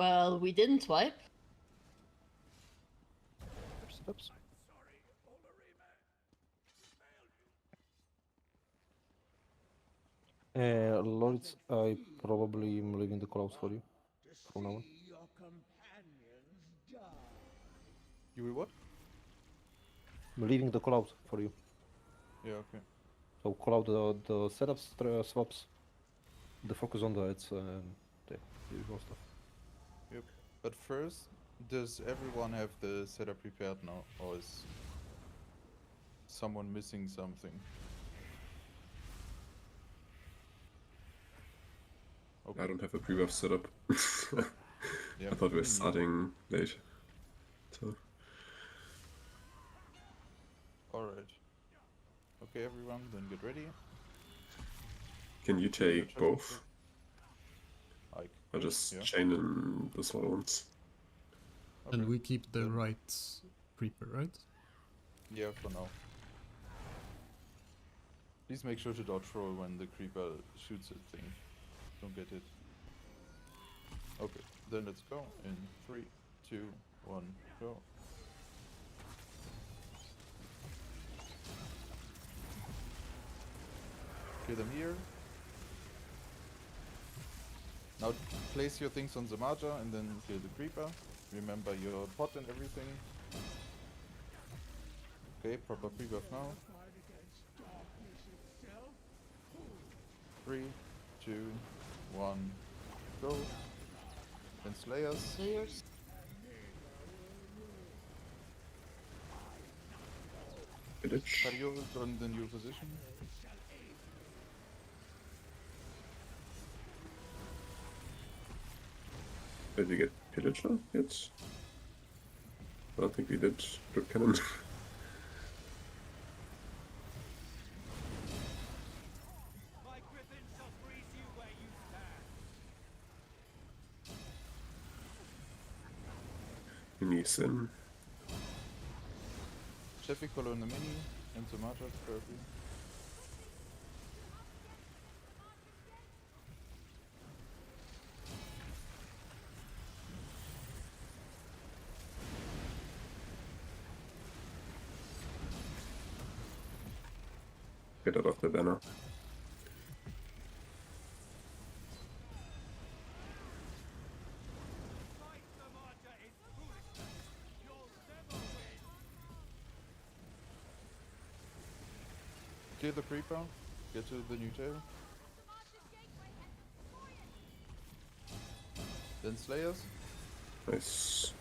Well, we didn't wipe. Oops. Lords, I probably am leaving the callouts for you from now on. You will what? I'm leaving the callouts for you. Yeah, okay. So call out the setups, swaps, the focus on the hits, the usual stuff. Yep. But first, does everyone have the setup prepared now, or is someone missing something? Okay. I don't have a pre-buff setup. Yeah, I thought we were me neither. starting late. So Alright. Okay, everyone, then get ready. can you Do your take traffic both? check. I Or could, just yeah. chain in the small ones? And Okay, we keep the then- right creeper, right? Yeah, for now. Please make sure to dodge roll when the creeper shoots a thing. Don't get hit. Okay, then let's go. In 3, 2, 1, go. Kill them here. Now place your things on the marker and then kill the creeper. Remember your pot and everything. Okay, proper pre-buff now. 3, 2, 1, go. And Slayers. Slayers. Village. Cario on the new position. Did we get pillager yet? I don't think we did. Good cannon. Knees in. Traffic color in the mini and the marker currently. Get out of the banner. Kill the creeper. Get to the new tail. Then Slayers. Nice.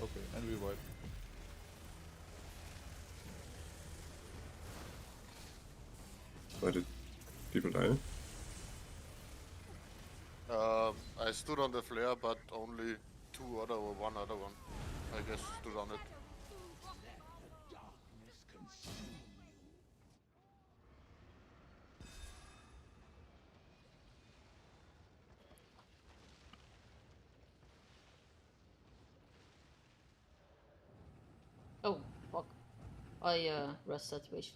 Okay, and we wipe. Why did people die? I stood on the flare, but only one other one. I guess stood on it. Oh, fuck. I rest saturation.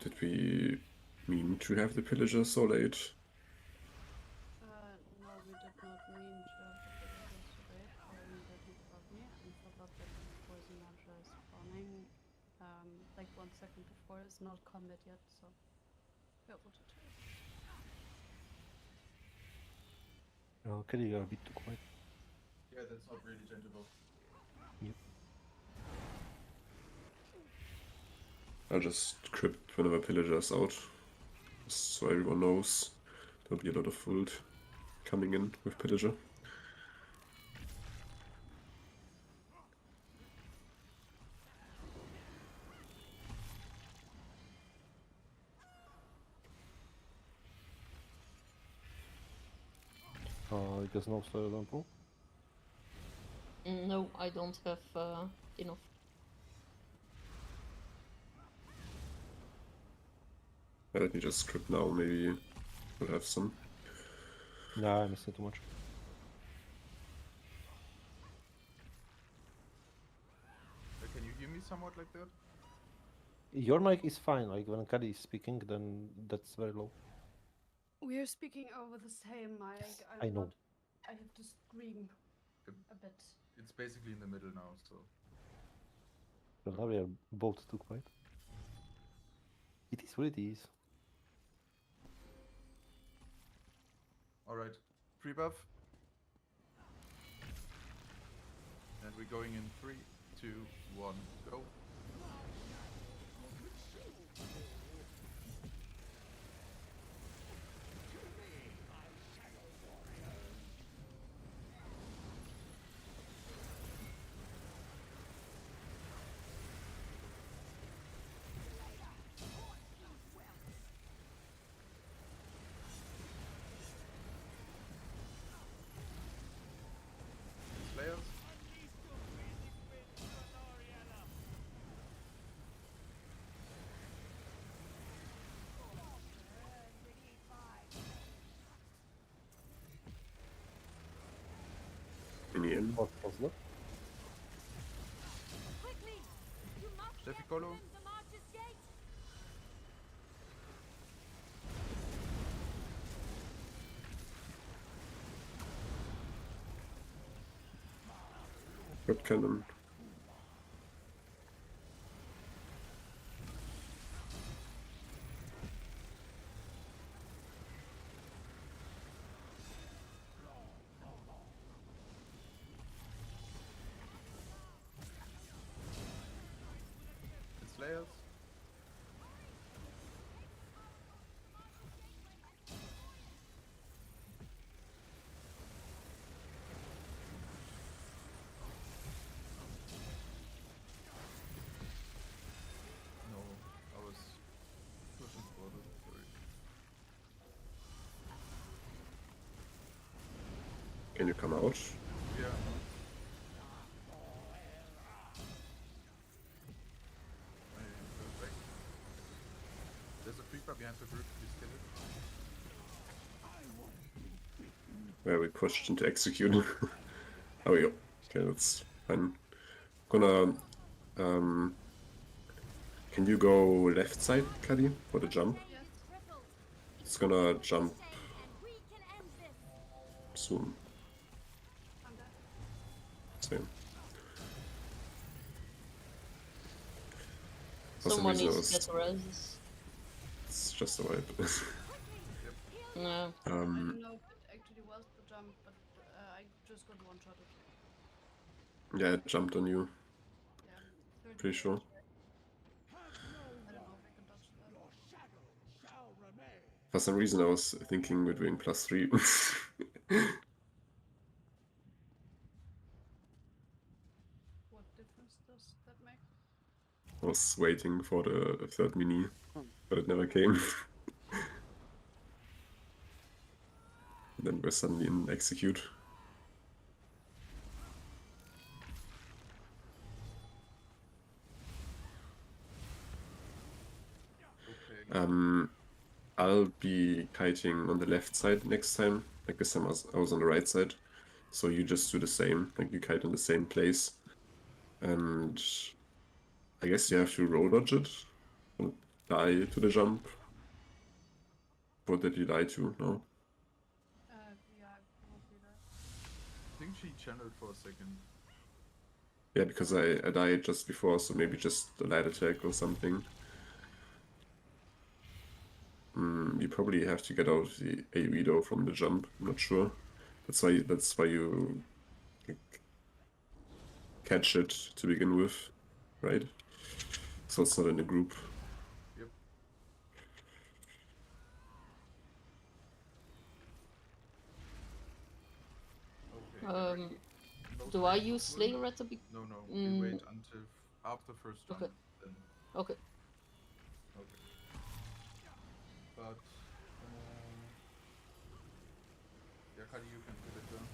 Did we mean to have the pillager so late? No, we did not mean to have the villagers today. That he got me and forgot that the poison launcher is spawning like 1 second before. It's not combat yet, so careful to take. Kelly, you're a bit too quiet. Yeah, that's not really changeable. Yep. I'll just crypt whenever pillager's out. Just so everyone knows. There'll be a lot of food coming in with pillager. I guess no Slayer don't pull. No, I don't have enough. Let me just script now, maybe we'll have some. Nah, I missed it too much. Can you hear me somewhat like that? Your mic is fine, like when Caddy is speaking, then that's very low. We are speaking over the same mic. Yes, I know. I have to scream a bit. It's basically in the middle now, so. But now we are both too quiet. It is what it is. Alright, pre-buff. And we're going in 3, 2, 1, go. Slayers. Mini in. What was that? Steffi Colo. Good cannon. It's Slayers. No, I was pushing forward, sorry. Can you come out? Yeah. I go back. There's a creeper behind the group, please kill it. Where we pushed into execute. Oh yeah. Okay, that's fine. Gonna can you go left side, Caddy, for the jump? Yes. It's gonna jump soon. I'm there. Same. For some Someone reason needs I to was- get roses. It's just a vibe. No. I don't know if it actually was the jump, but I just got one shot. Yeah, it jumped on you. Yeah. 30 Pretty sure. I don't know if I can dodge that. For some reason I was thinking we're doing +3. What difference does that make? I was waiting for the third mini, but it never came. Then we're suddenly in execute. Okay. I'll be kiting on the left side next time. Like this time I was on the right side. So you just do the same, like you kite in the same place. And I guess you have to roll dodge it and die to the jump. What did you die to? No? Yeah, probably that. I think she channeled for a second. Yeah, because I died just before, so maybe just a light attack or something. You probably have to get out of the AoE though from the jump. I'm not sure. That's why you catch it to begin with, right? So it's not in a group. Yep. Okay. No Do I Slayer use first Slayer one? at the beginning? No, we wait until after first jump. Okay. Then. Okay. Okay. But yeah, Kali, you can kill it then.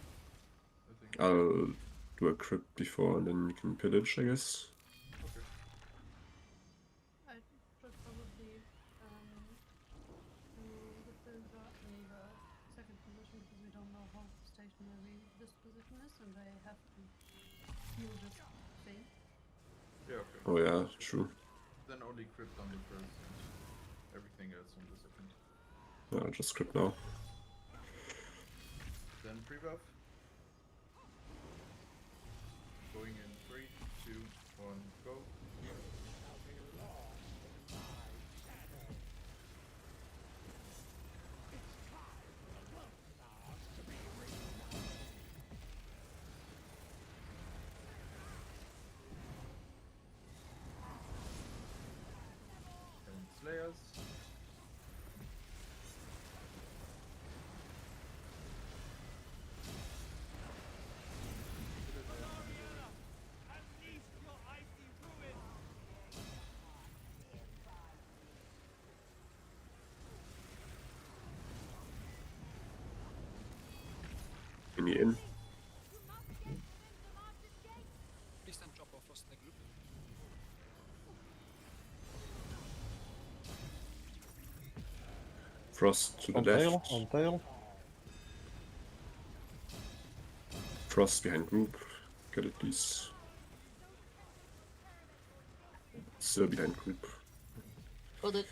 I think. I'll do a crypt before and then you can pillage, I guess. Okay. I should probably situation where this position is, and I have to heal this thing. Yeah, okay. Oh yeah, true. Then only crypt on the first and everything else on the second. Yeah, I'll just script now. Then pre-buff. Going in 3, 2, 1, go. And Slayers. Mini in. Please don't drop off Frost in the group. Frost to the On tail, left. on tail. Frost behind group. Get it, please. Still behind group. Hold it.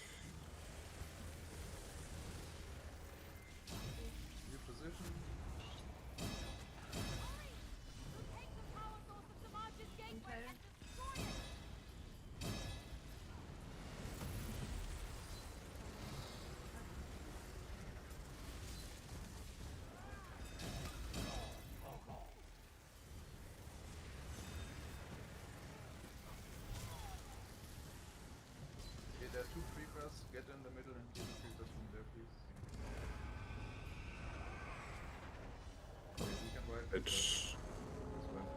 New position. Okay. Okay, there are 2 creepers. Get in the middle and kill the creepers from there, please. Okay, we can wipe it. It's As well.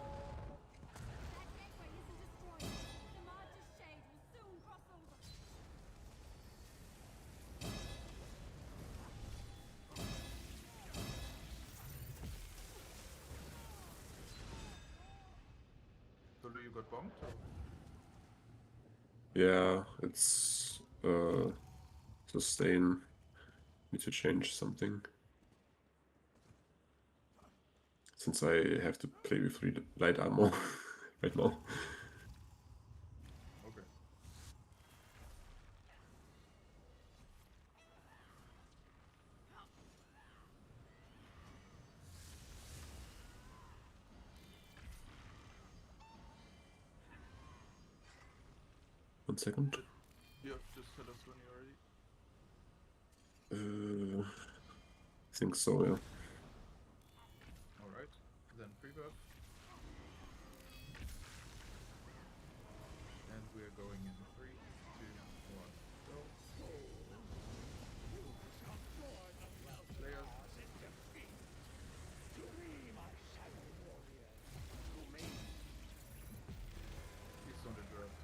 So do you got bombed? Or? yeah, it's sustain. Need to change something. Since I have to play with 3 light armor right now. Okay. One second. Yeah, just tell us when you're ready. I think so, yeah. Alright, then pre-buff. And we're going in 3, 2, 1, go. Slayers. Please don't interrupt.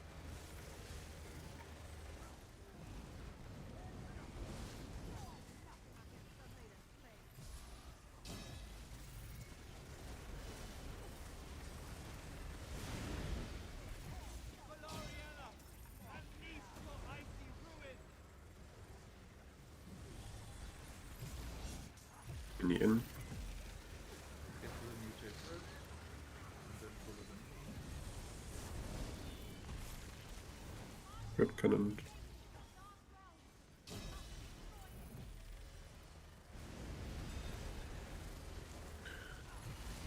Mini in. Get to the mutate first, and then follow them. Red cannon.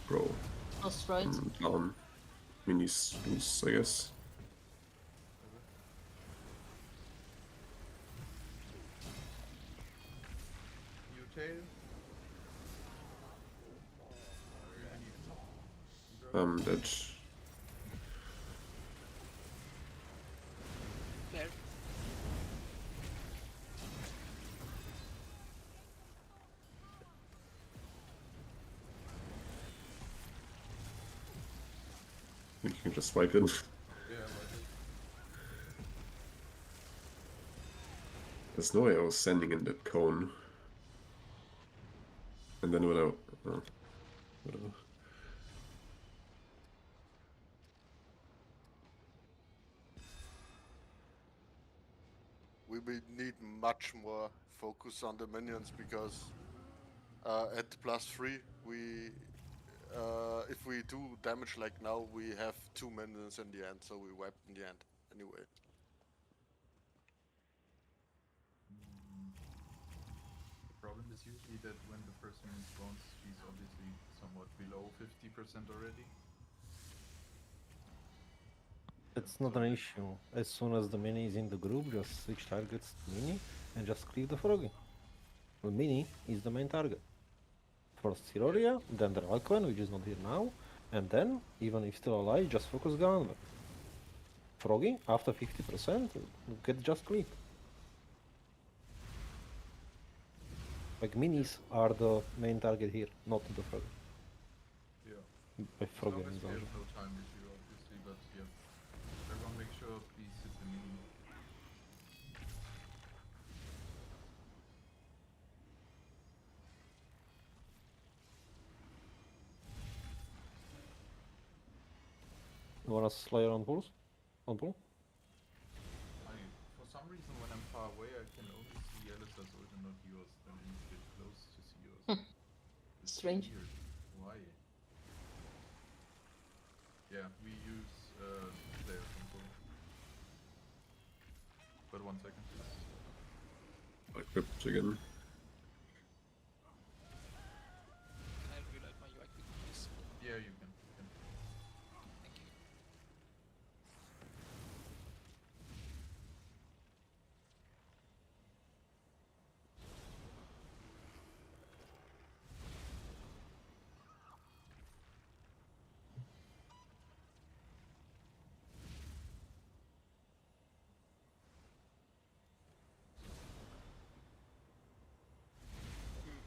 Bro. Frost right. Down. Minis, I guess. Mutate. Dead. There. I think you can just swipe in. Yeah, like There's no way I was standing in that cone. And then when I... whatever. We will need much more focus on the minions because at +3, we if we do damage like now, we have 2 minions in the end, so we wipe in the end anyway. The problem is usually that when the first minion spawns, she's obviously somewhat below 50% already. It's not an issue. As soon as the mini is in the group, just switch targets to mini and just clear the froggy. The mini is the main target. First Siroria, then the Arc-Nb, which is not here now, and then, even if still alive, just focus gun. Froggy, after 50%, get just clean. Like minis are the main target here, not the froggy. Yeah. By froggy Obviously, means we only. have no time issue, obviously, but yeah. Everyone make sure please hit the mini. You wanna Slayer on pulse? On pull? For some reason, when I'm far away, I can only see Alistair's ult and not yours. Then I need to get close to see yours. It's Strange. weird. Why? Yeah, we use Slayer control. But 1 second, please. Equipped again. Can I reload my UI quickly, please? Yeah, you can. Thank you.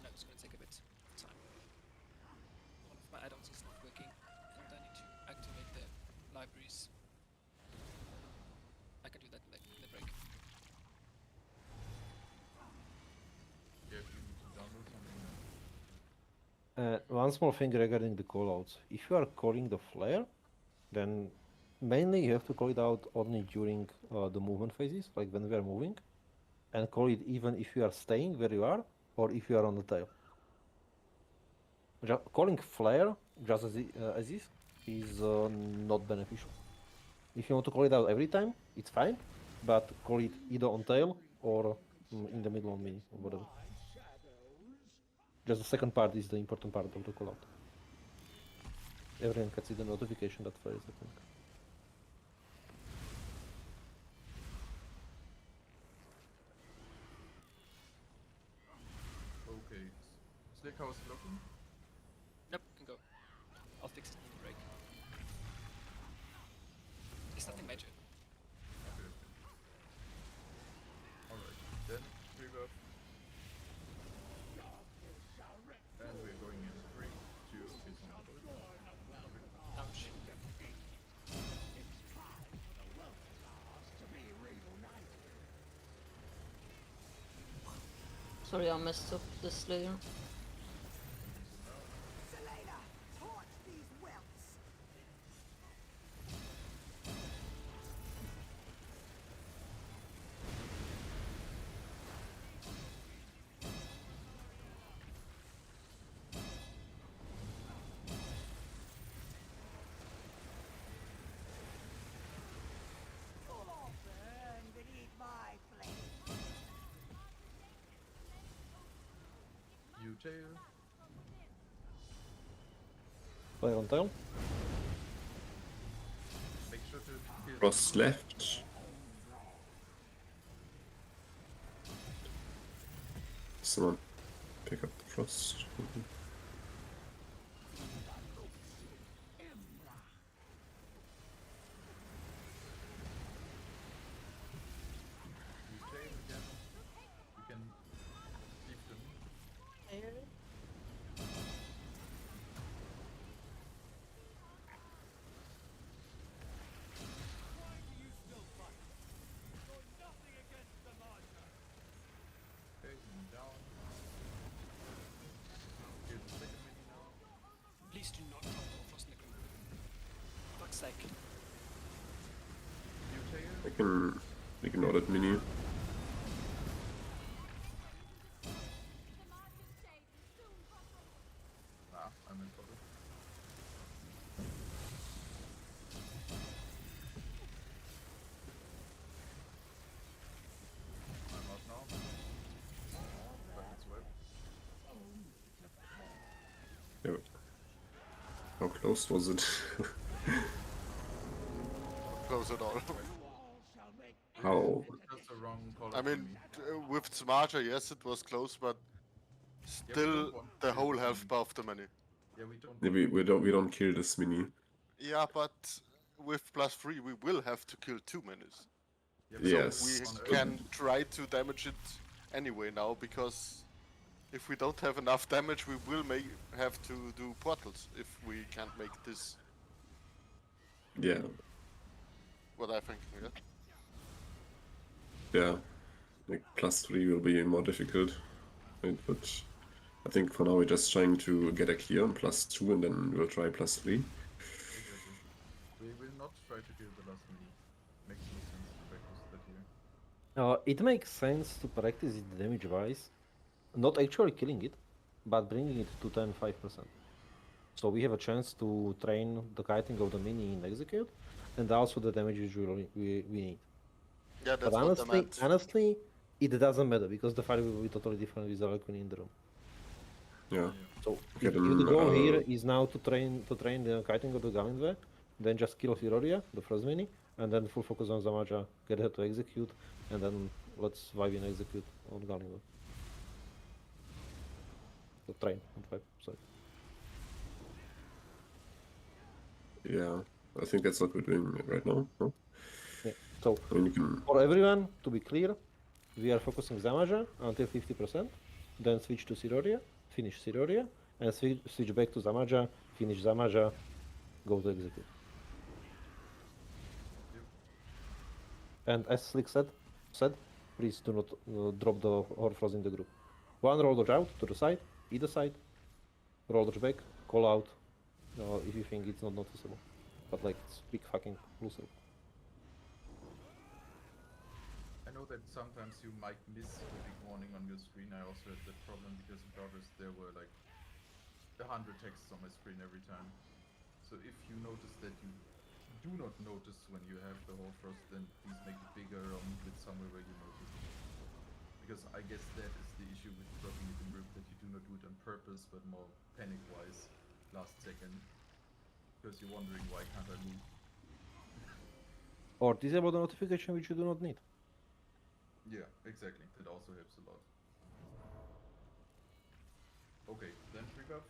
No, it's gonna take a bit of time. One of my add-ons is not working, and I need to activate the libraries. I can do that in the break. Yeah, if you need to download something. One small thing regarding the callouts. If you are calling the flare, then mainly you have to call it out only during the movement phases, like when we are moving, and call it even if you are staying where you are or if you are on the tail. Calling flare just as is not beneficial. If you want to call it out every time, it's fine, but call it either on tail or in the middle on mini or whatever. Just the second part is the important part of the callout. Everyone can see the notification that flare is happening. Okay. Slick house blocking? Nope, can go. I'll fix it in the break. It's nothing major. Okay. Alright, then rebuff. And we're going in 3, 2, it's on the board. Ouch. Sorry, I messed up the Slayer. You tail. Flare on tail. Make sure to kill. Frost left. Someone pick up the frost. You tail again. You can leave them. Okay, and down. Kill the second mini now. Please do not drop the frost in the group. Fuck's sake. You tail. I can ignore that mini. in trouble. I'm out now. But it's web. Yeah. How close was it? Close at all. How? That's the wrong call. I mean, with Smarter, yes, it was close, but we still don't want the to whole kill health them. bar of the many. Yeah, we don't. Yeah, we don't kill this mini. Yeah, but with +3 we will have to kill 2 minis. Yeah, Yes. We on can Earth, try to damage it anyway now, because if we don't have enough damage, we will have to do portals if we can't make this. Yeah. What I think, yeah. Yeah. Like +3 will be more difficult. Right? But I think for now we're just trying to get a clear on +2 and then we'll try +3. exactly. We will not try to kill the last mini. Makes no sense to practice that here. It makes sense to practice it damage-wise, not actually killing it, but bringing it to 10-5%. So we have a chance to train the kiting of the mini in execute, and also the damage we need. Yeah, that's But what I meant. honestly, it doesn't matter because the fight will be totally different with the Arc-Nb in the room. Yeah. So Okay, if the then, goal here is now to train the kiting of the Galinve, then just kill Firoria, the first mini, and then full focus on Zamaja, get her to execute, and then let's vibe in execute on Galinve. So train, not vibe, sorry. Yeah. I think that's what we're doing right now. No? Yeah. So I mean, you can. for everyone, to be clear, we are focusing Zamaja until 50%, then switch to Siroria, finish Siroria, and switch back to Zamaja, finish Zamaja, go to execute. And as Slick said, please do not drop the Horfrost in the group. One roll dodge out to the side, either side, roll dodge back, call out if you think it's not noticeable. But like, it's big fucking loser. I know that sometimes you might miss a big warning on your screen. I also had that problem because in Daughters there were like 100 texts on my screen every time. So if you notice that you do not notice when you have the Horfrost, then please make it bigger or move it somewhere where you notice it. Because I guess that is the issue with dropping it in group, that you do not do it on purpose, but more panic-wise, last second. Because you're wondering, why can't I move? Or disable the notification which you do not need. Yeah, exactly. That also helps a lot. Okay, then free buff.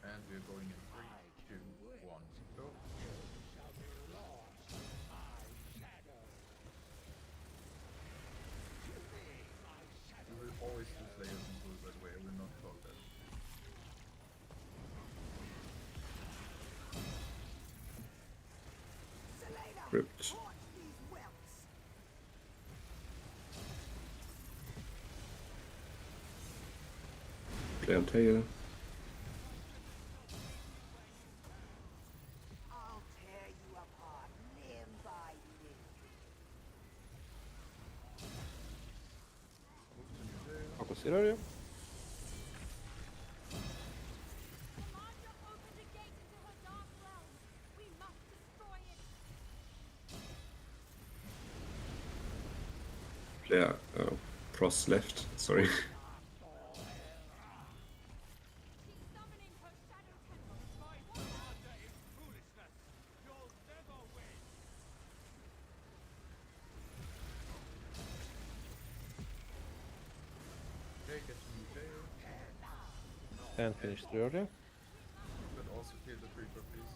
And we're going in 3, 2, 1, go. We will always do Slayers and Bull, by the way, I will not call that. Ripped. Play on tail. I'll tear you apart limb by limb. Move to new tail. Focus Siroria. Commander opened a gate into her dark realm. We must destroy it. Player cross left. Sorry. She's summoning her shadow temple. Okay, get to new tail. And finish Siroria. But also kill the creeper, please.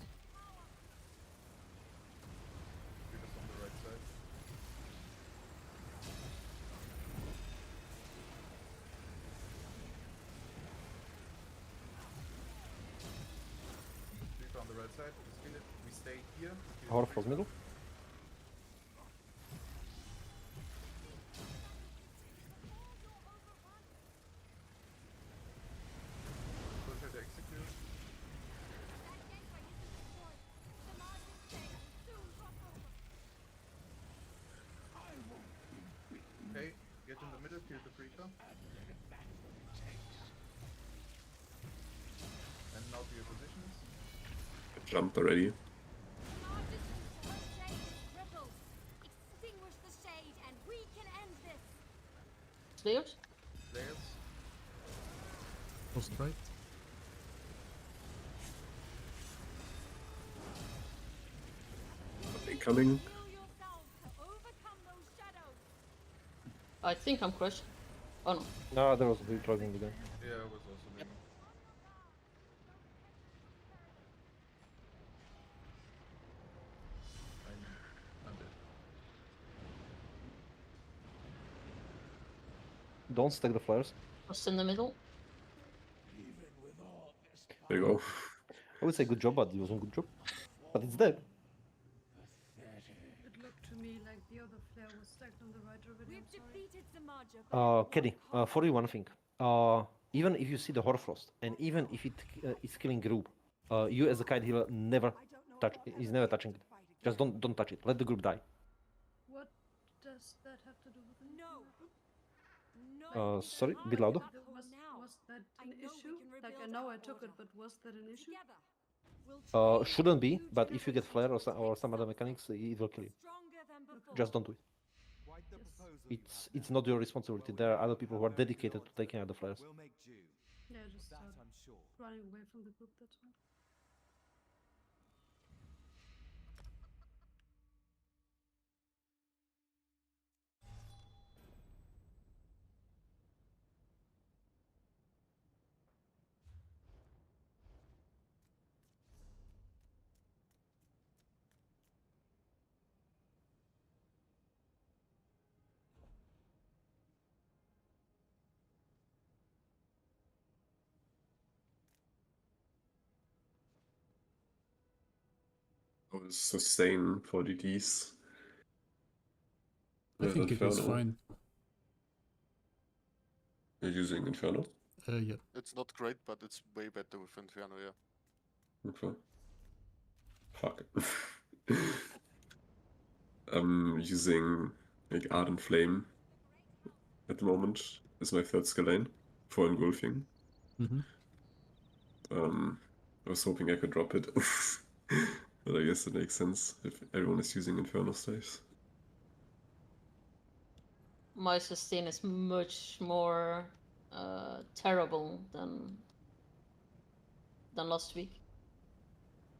Creeper's on the right side. Creeper on the right side, just kill it. We stay here. Kill the Horfrost creeper. middle. Push her to execute. That gateway is destroyed. The Martian state will soon drop over. Okay, get in the middle, kill the creeper. jumped already. The largest shade is crippled. Extinguish the shade and we can end this. Slayers? Players. Post right. Incoming. Heal yourselves to overcome those shadows. I think I'm crushed. Oh no. No, there was a big plug in the game. Yeah, I was also leaving. I'm dead. Don't stack the flares. Just in the middle. There you go. I would say good job, but it wasn't good job. But it's dead. It looked to me like the other flare was stacked on the right already. We've I'm sorry. defeated Zamaja. Keddy, for you one thing. Even if you see the Horfrost, and even if it is killing group, you as a kite healer never touch. Is never touching it. Just don't touch it. Let the group die. What does that have to do with the No. No. Sorry, a bit louder. Was that I an know we issue? can Like I rebuild know our I took it, order. but was that an issue? Together. We'll train Shouldn't be, new but if you get flare or generations some to other protect mechanics, it will kill you. stronger than before. Just don't do it. It's not your responsibility. There are other people who are dedicated to taking out the flares. Yeah, just running away from the group, that's all. Oh, sustain for DDs. I think it was fine. You're using Inferno? Yeah. It's not great, but it's way better with Inferno, yeah. Okay. Fuck. I'm using like Ardent Flame at the moment as my third skill lane for engulfing. Mm-hmm. I was hoping I could drop it. But I guess it makes sense if everyone is using Inferno staves. My sustain is much more terrible than last week.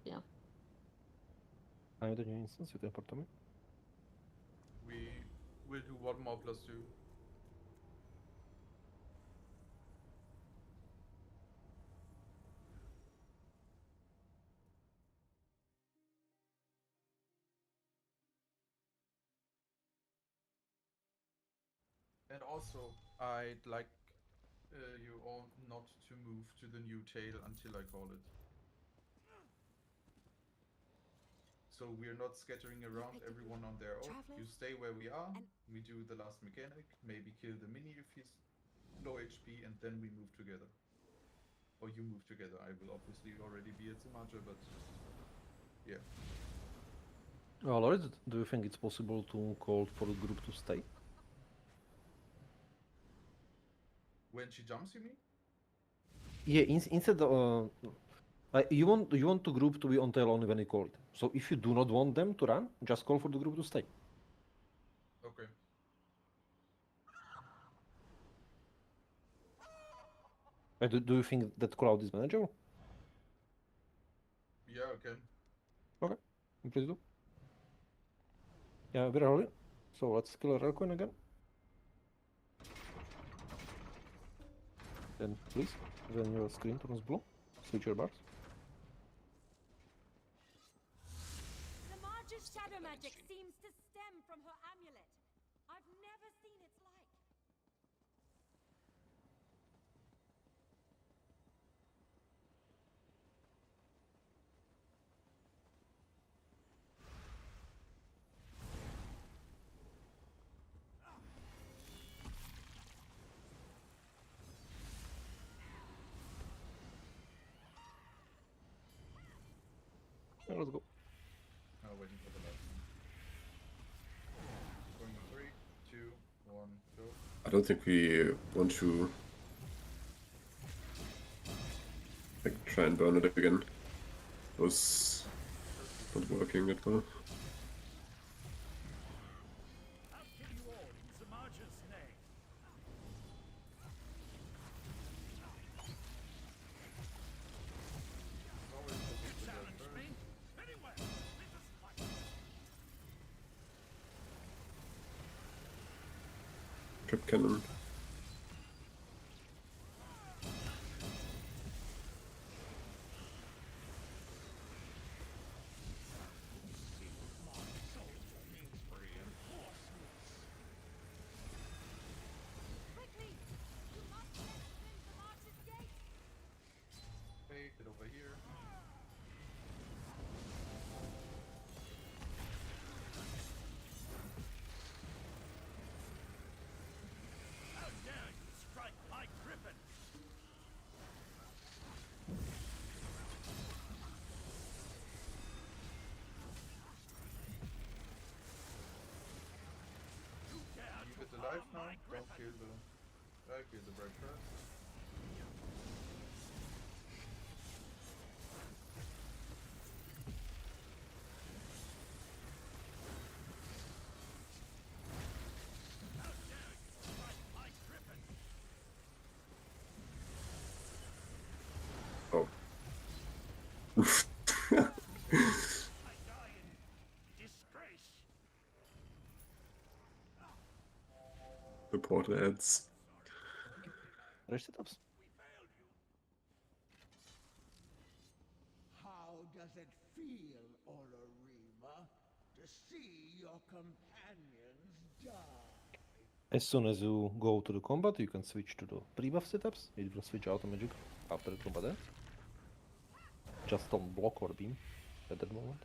Yeah. I'm the new instance, you can port to me. We will do one more +2. And also, I'd like you all not to move to the new tail until I call it. So we're not scattering around everyone on their own. You stay where we are, we do the last mechanic, maybe kill the mini if he's low HP, and then we move together. Or you move together. I will obviously already be at Zamaja, but yeah. Lord, do you think it's possible to call for the group to stay? When she jumps, you mean? Yeah, instead you want the group to be on tail only when you call it. So if you do not want them to run, just call for the group to stay. Okay. Do you think that crowd is manageable? Yeah, I can. Okay, please do. Yeah, very early. So let's kill a Relcoin again. Then please, when your screen turns blue, switch your bars. Zamaja's shadow magic seems to stem from her amulet. I've never seen its like. Yeah, let's go. Oh, waiting for the last one. Going in 3, 2, 1, go. I don't think we want to like try and burn it again. was not working that well. Trip cannon. Quickly! You must get within the March's gate! Okay, get over here. How dare you strike my Gryphon! You dare Keep to it alive harm now. my Don't Gryphon! kill the... kill the bird first. How dare you strike my Gryphon! Oh. I die in disgrace! The portal ads. Fresh setups. How does it feel, Olorima, to see your companions die? As soon as you go to the combat, you can switch to the pre-buff setups. It will switch automatically after the combat ends. Just don't block or beam at that moment.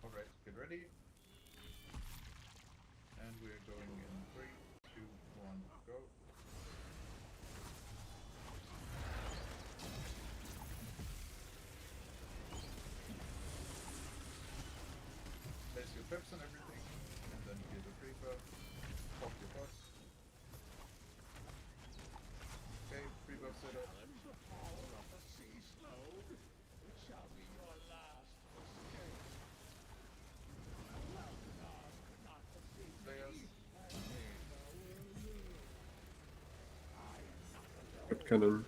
Alright, get ready. And we're going in 3, 2, 1, go. Place your traps and everything, and then kill the pre-buff. Pop your boss. Okay, pre-buff setup. Players. Trip cannon.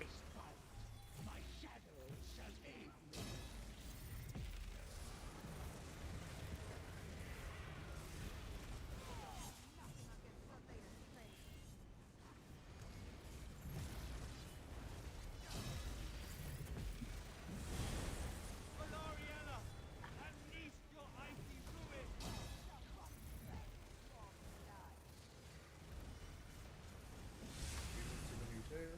Valoriana! Unleash your icy ruin! We move to the new tail.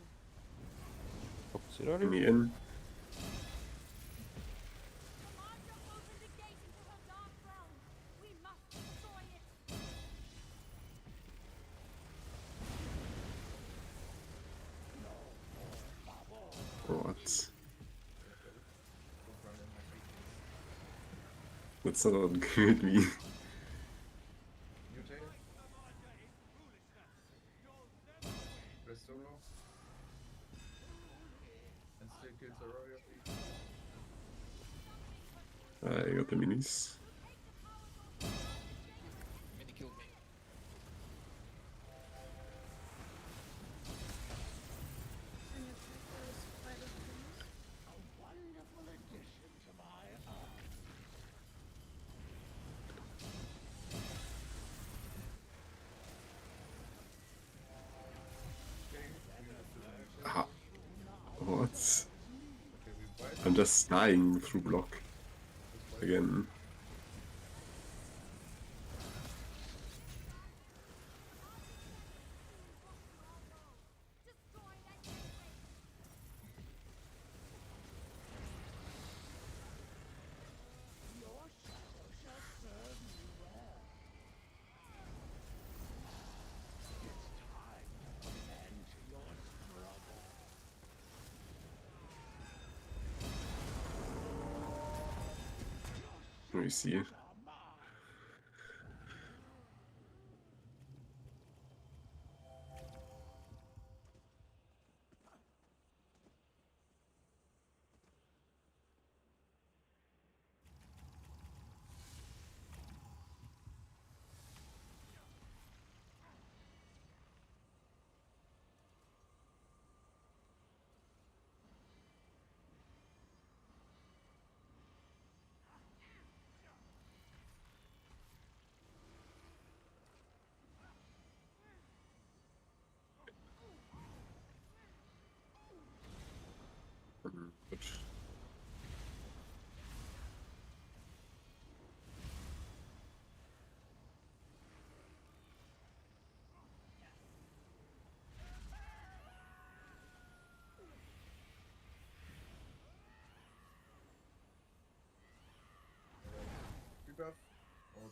Focus In earlier. the end. Commander opened the gate into her dark realm! We must destroy it! What? Don't run in my feet. That's not good, me. New tail. Press solo. And still kills Aurora, please. I got the minis. Mini killed me. And your character is spider things. A wonderful addition to my army. Okay, we move to the new tail. Ah. What? Okay, we wipe. I'm just dying through block Just wipe. again. Destroy that gateway! Your shadow shall serve you well. It's time to put an end to your struggle. Let me see. Are mine.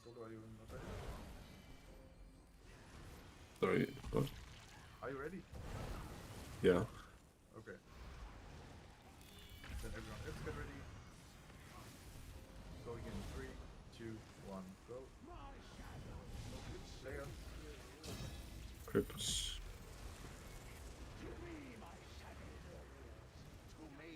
Solo, are you not ready? Sorry, what? Are you ready? Yeah. Okay. Then everyone else get ready. Going in 3, 2, 1, go. Slayer. Crypt. To me, my shadow. To me.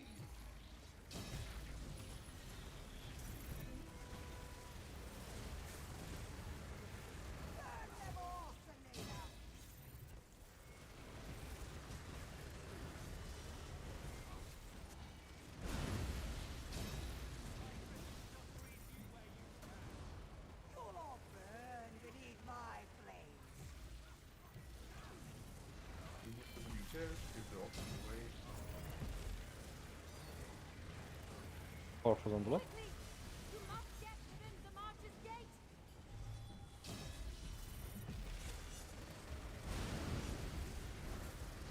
You'll all burn beneath my flames. We move to the new chair. Give the option away. Partials on the left. Quickly! You must get within the March's gate!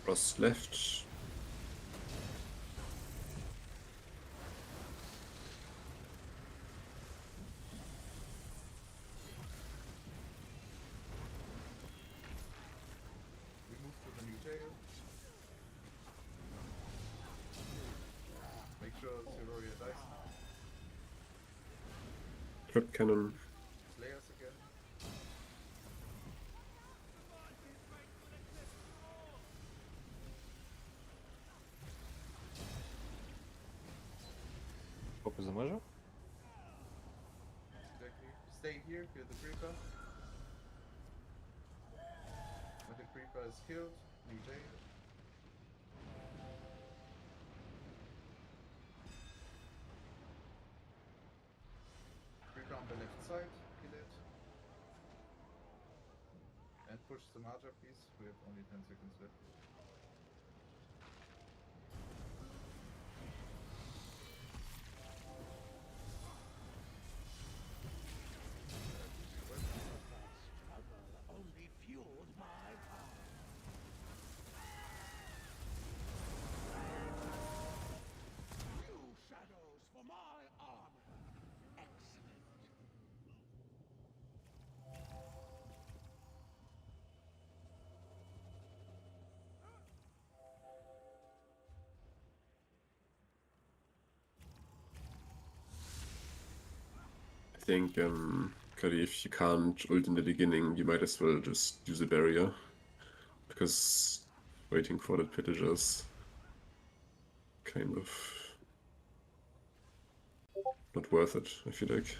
Cross left. We move to the new jail. Make sure Siroria dies. Crypt cannon. Slayers again. Focus the measure. Exactly. Stay here, kill the creeper. When the creeper is killed, new jail. Creeper on the left side, kill it. And push the Marja, please. We have only 10 seconds left. Struggle only fueled my power. New shadows for my armor. Excellent. I think, Cuddy, if you can't ult in the beginning, you might as well just use a barrier. Because waiting for the pillagers kind of not worth it, I feel like.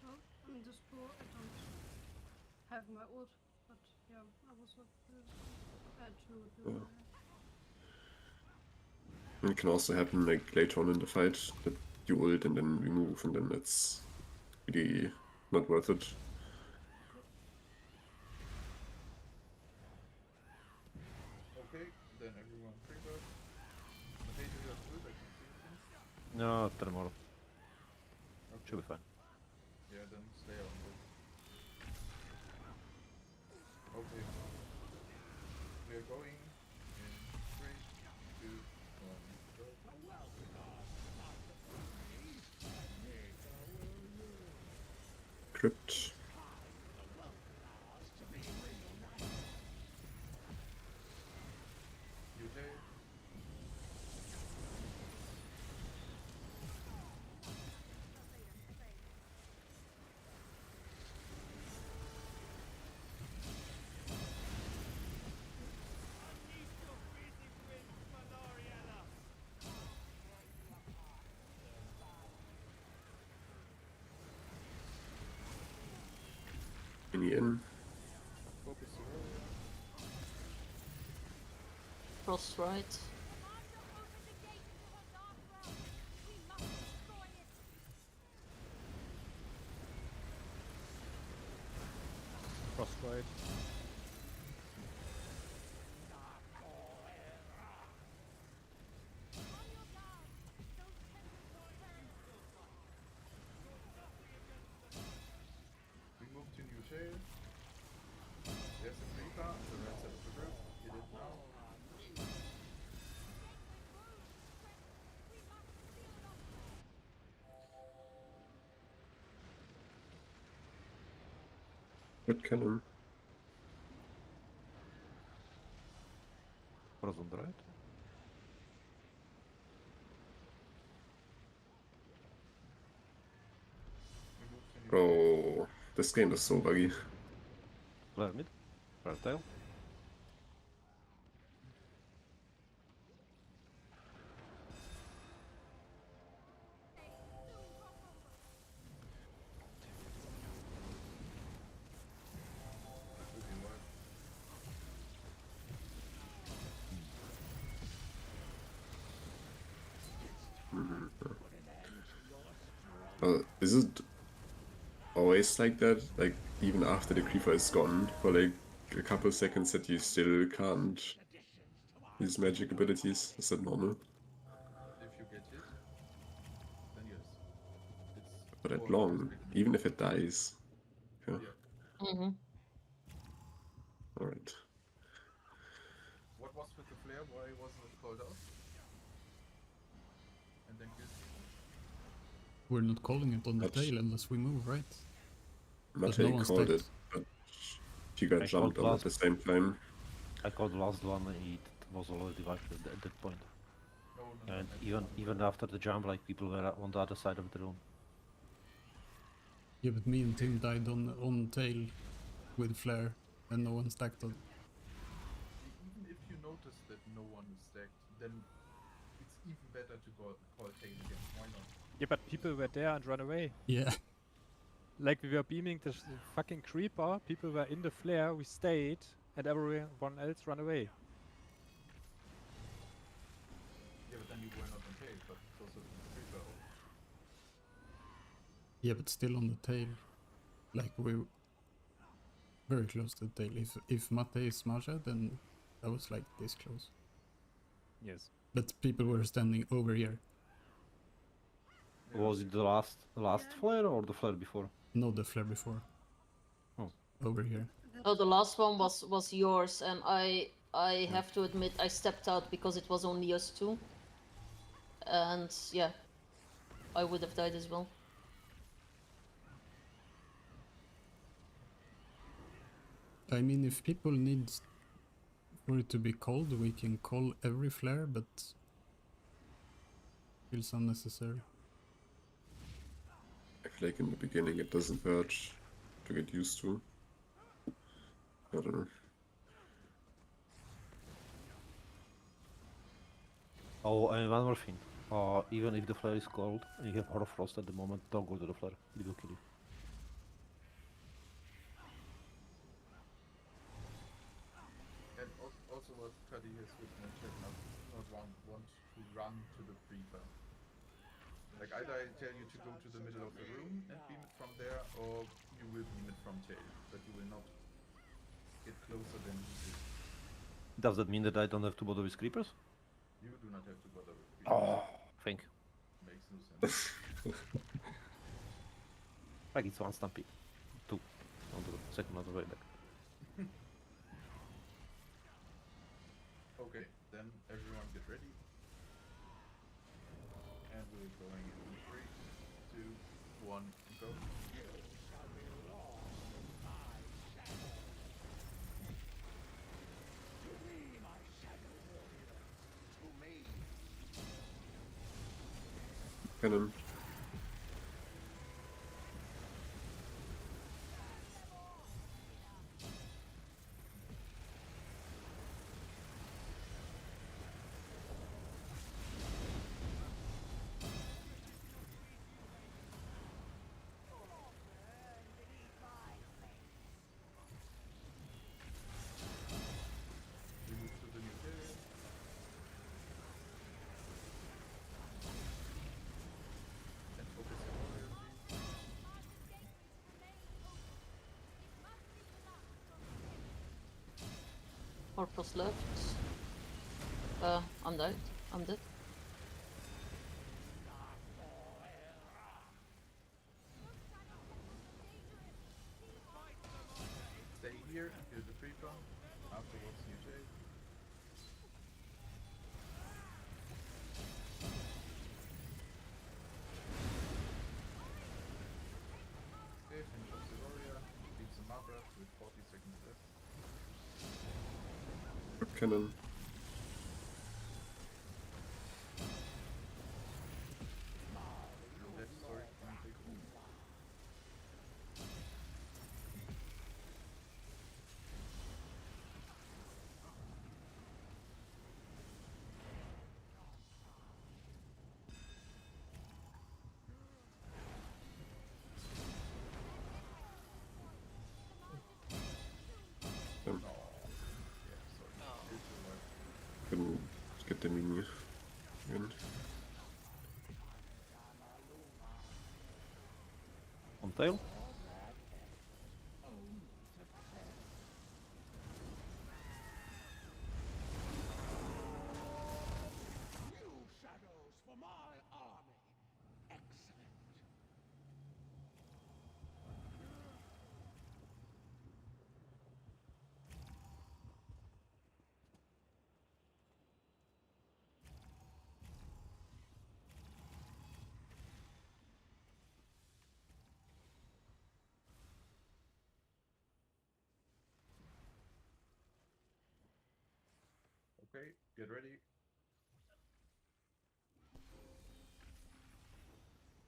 Well, in this pool I don't have my ult, but yeah, I was had to do Yeah. that. And it can also happen like later on in the fight that you ult and then we move and then it's really not worth it. Okay, then everyone creeper. Okay, do you have ult? I can see things. No, tremor. Okay. Should be fine. Yeah, then Slayer on ult. Okay. We are going in 3, 2, 1, go. Crypt. New jail. Unleash your freezing winds, Valoriana! Mini in. Focus Siroria. Cross right. The Marcha opened the gate into her dark realm! We must destroy it! Cross right. On your guard! Those tendrils will burn! We move to new jail. There's a creeper on the right side of the group. Hit it now. What cannon? Frozen right? We moved to new Bro, this game is so buggy. Flare mid. Flare tail. Is it always like that? Like, even after the creeper is gone, for like a couple seconds that you still can't use magic abilities? Is that normal? If you get hit, then yes. It's For that more long, restricted. even if it dies. Yeah, Yeah. Mm-hmm. alright. What was with the flare? Why wasn't it called out? And then kills. We're not calling it on the But- tail unless we move, right? But no Matei one's called stacked. it, but you got I jumped called on last- at the same time. I called the last one, it was already wiped at that point. No, And no, even after the jump, like people were on the other side of the room. Yeah, but me and Tim died on tail with flare and no one stacked on. Even if you notice that no one is stacked, then it's even better to call tail again. Why not? Yeah, but people were there and run away. Yeah. Like we were beaming the fucking creeper, people were in the flare, we stayed, and everyone else ran away. Yeah, but then you were not on tail, but because of the creeper. Yeah, but still on the tail. Like we're very close to the tail. If Matei smashed it, then I was like this close. Yes. But people were standing over here. Was it the last flare or the flare before? No, the flare before. Oh. Over here. Oh, the last one was yours, and I have to admit I stepped out because it was only us two. And yeah, I would have died as well. I mean, if people need for it to be called, we can call every flare, but feels unnecessary. I feel like in the beginning it doesn't hurt to get used to. I don't know. Oh, and one more thing. Even if the flare is cold and you have Horror Frost at the moment, don't go to the flare. It will kill you. And also what Cuddy has written in chat, not want to run to the creeper. Like either I tell you to go to the middle of the room and beam it from there, or you will beam it from tail, but you will not get closer than he did. Does that mean that I don't have to bother with creepers? You do not have to bother with creepers. Oh, thank you. Makes no sense. Like it's one stampede. Two. On the second on the way back. Okay, then everyone get ready. And we're going in 3, 2, 1, go. Cannon. We move to the new tail. And focus on warrior, please. Purpose left. I'm dead. I'm dead. Stay here and kill the creeper. Afterwards, new tail. Okay, finish off the warrior. Leave some Mabra to cannon. Left, sorry, on big hole. Um, Yeah, sorry. Oh. It survived. couldn't get the mini again. On tail. New shadows for my army. Excellent. Okay, get ready.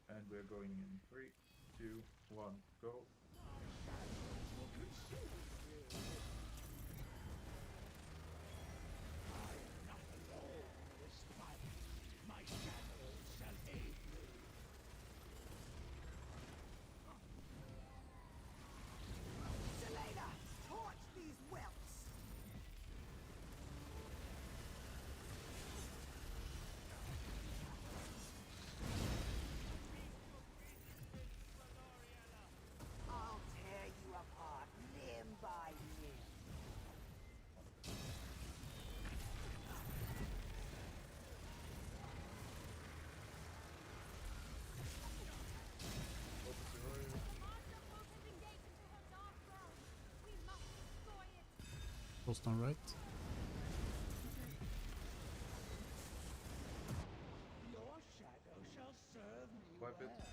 And we're going in 3, 2, 1, go. My shadows shall aid me. Selena, torch these whelps. I'll tear you apart limb by limb. Focus the royal. Monster folk has engaged into her dark realm. We must destroy it. Post on right. Your shadow shall serve me Wipe it. well.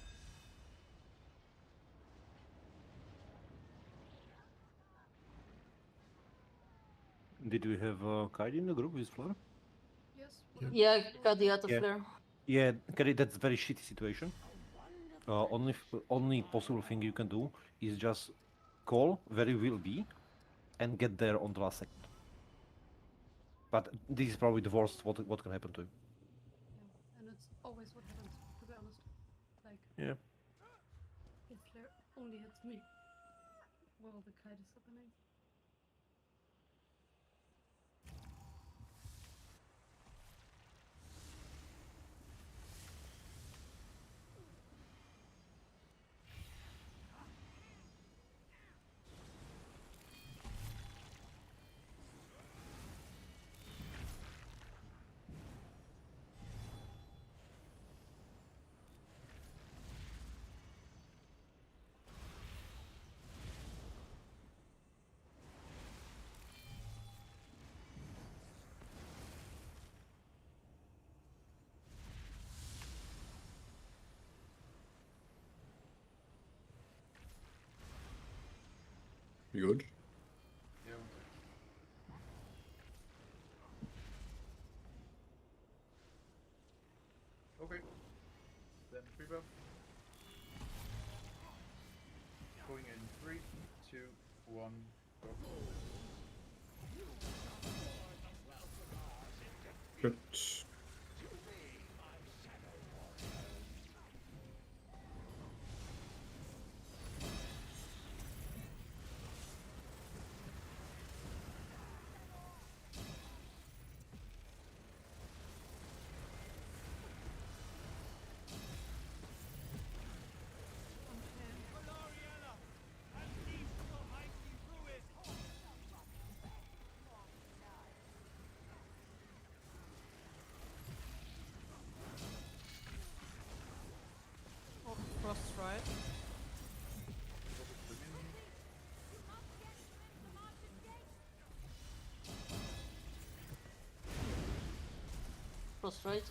Did we have Kaidi in the group with Flora? Yes. Yeah. Yeah, cut the other Yeah. flare. Yeah, Kaidi, that's very shitty situation. Only possible thing you can do is just call where you will be and get there on the last second. But this is probably the worst what can happen to you. Yeah, and it's always what happens, to be honest. Like, Yeah. if flare only hits me while the kite is happening. You good? Yeah, one sec. Okay. Then free buff. Going in 3, 2, 1, go. Good. Valoriella, unleash your mighty ruin! Oh, frost right. Focus the mini. You must get within the Martian gate. Cross right.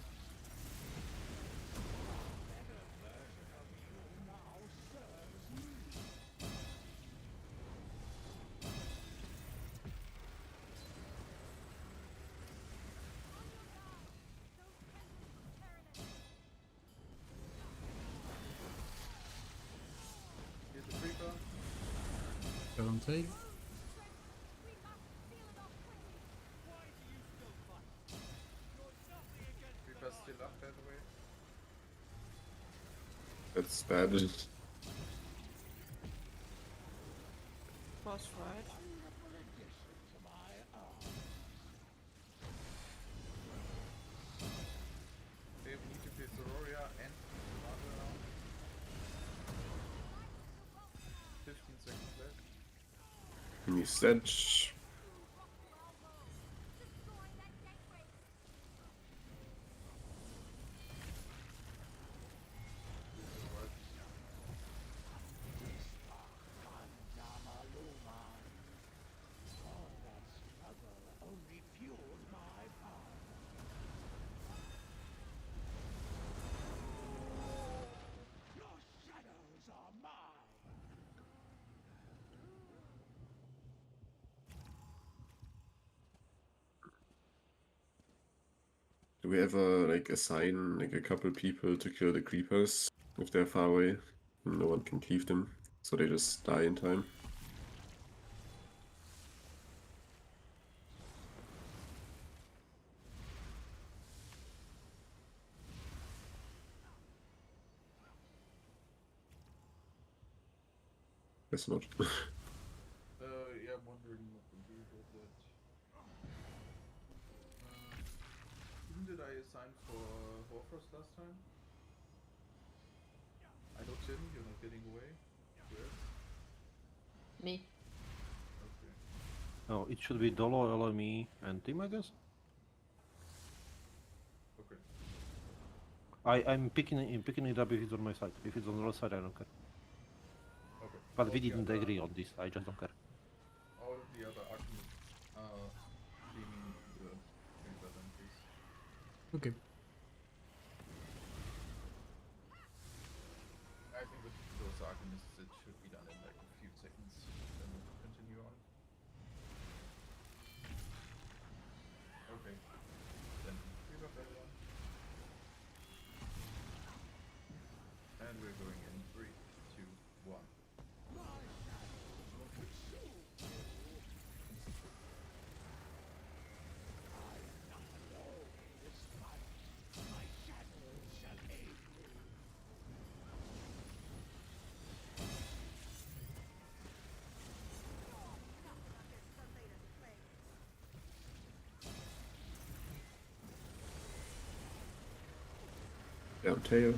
tail. Reaper's still up, by the way. That's bad. Boss right. Okay, we need to kill Sororia and the Marvel now. 15 seconds left. And he's dead. Only fueled my power. Your shadows are mine. Do we ever like assign like a couple people to kill the creepers if they're far away and no one can cleave them, so they just die in time? Guess not. Yeah, I'm wondering what we do about that. Whom did I assign for Warfrost last time? I know Tim, you're not getting away. Who else? Me. Okay. No, it should be Dolo, LME, and Tim, I guess. Okay. I'm picking it up if it's on my side. If it's on the other side, I don't care. Okay. But All we the didn't other- agree on this. I just don't care. All of the other Archnists are cleaning the Reaper then, please. Okay. I think with those Archnists it should be done in like a few seconds, then we'll continue on. Okay. Then Reaper everyone. And we're going in 3, 2, 1. My shadows shall aid me. Down tail.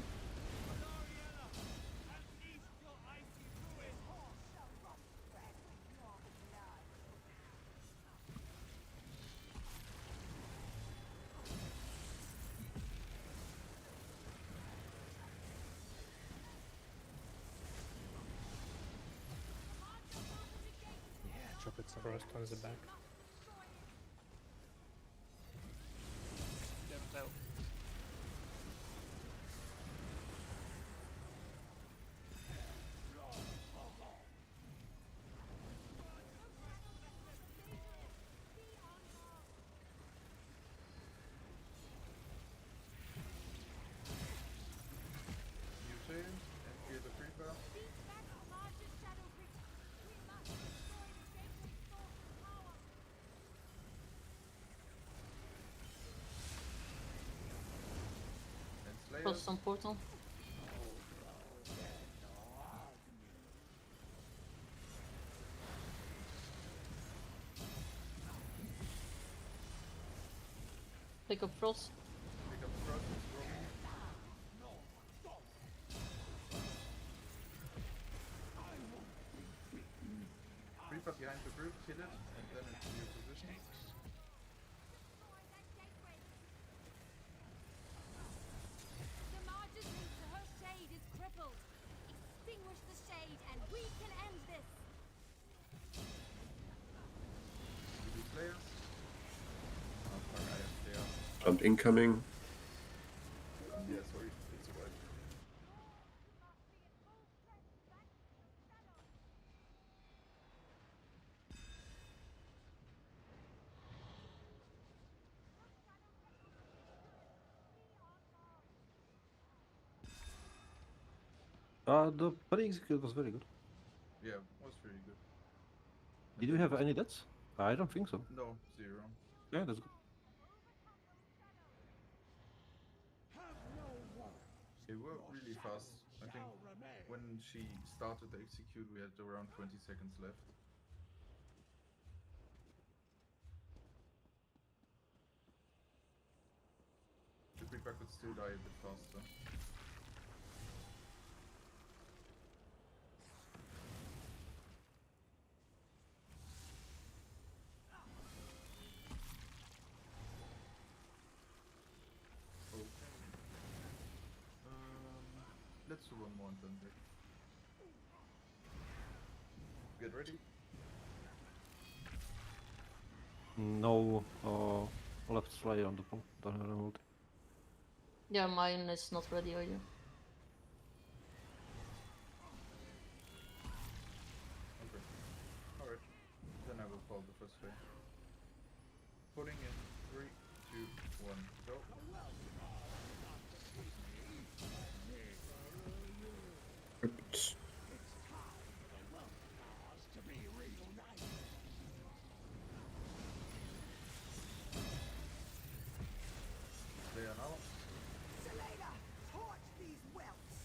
Drop it first on the back. Don't know. Mutate and kill the Reaper. And Slayer. Close some portal. Pick up Frost. Pick up Frost, it's roaming. Reaper behind the group, kill it, and then into your position. The margin to her shade is crippled. Extinguish the shade and we can end this. We do Slayers. Oh fuck, I have Slayer. Jump incoming. Yeah, sorry, it's alright. The pre-execute was very good. Yeah, was really good. Did you have any deaths? I don't think so. No, 0. Yeah, that's good. They were really fast. I think when she started the execute, we had around 20 seconds left. The creeper could still die a bit faster. Let's do one more and then break. Get ready. No left slide on the pool. Don't have an ulti. Yeah, mine is not ready either. Okay. Alright. Then I will call the first phase. Putting in 3, 2, 1, go. Oops. They are now. Selena, torch these welts.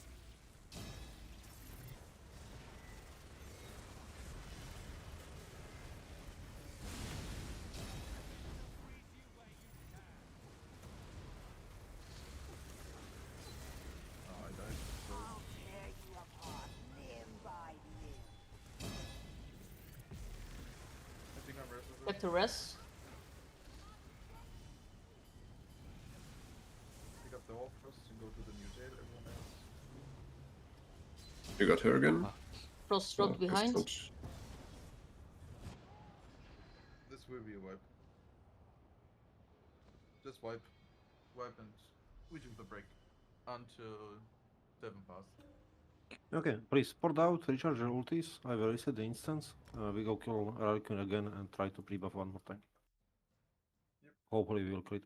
Oh, I died. So I'll tear you apart limb by limb. I think I'm resolute. Get to rest. Pick up the orb first and go to the new jail. Everyone else. You got her again? Frost Oh, rod guess behind. not. This will be a wipe. Just wipe. Wipe and we do the break. Until Devon pass. Okay, please port out, recharge your ultis. I will reset the instance. We go kill Ralkun again and try to pre-buff one more time. Yep. Hopefully we will crit.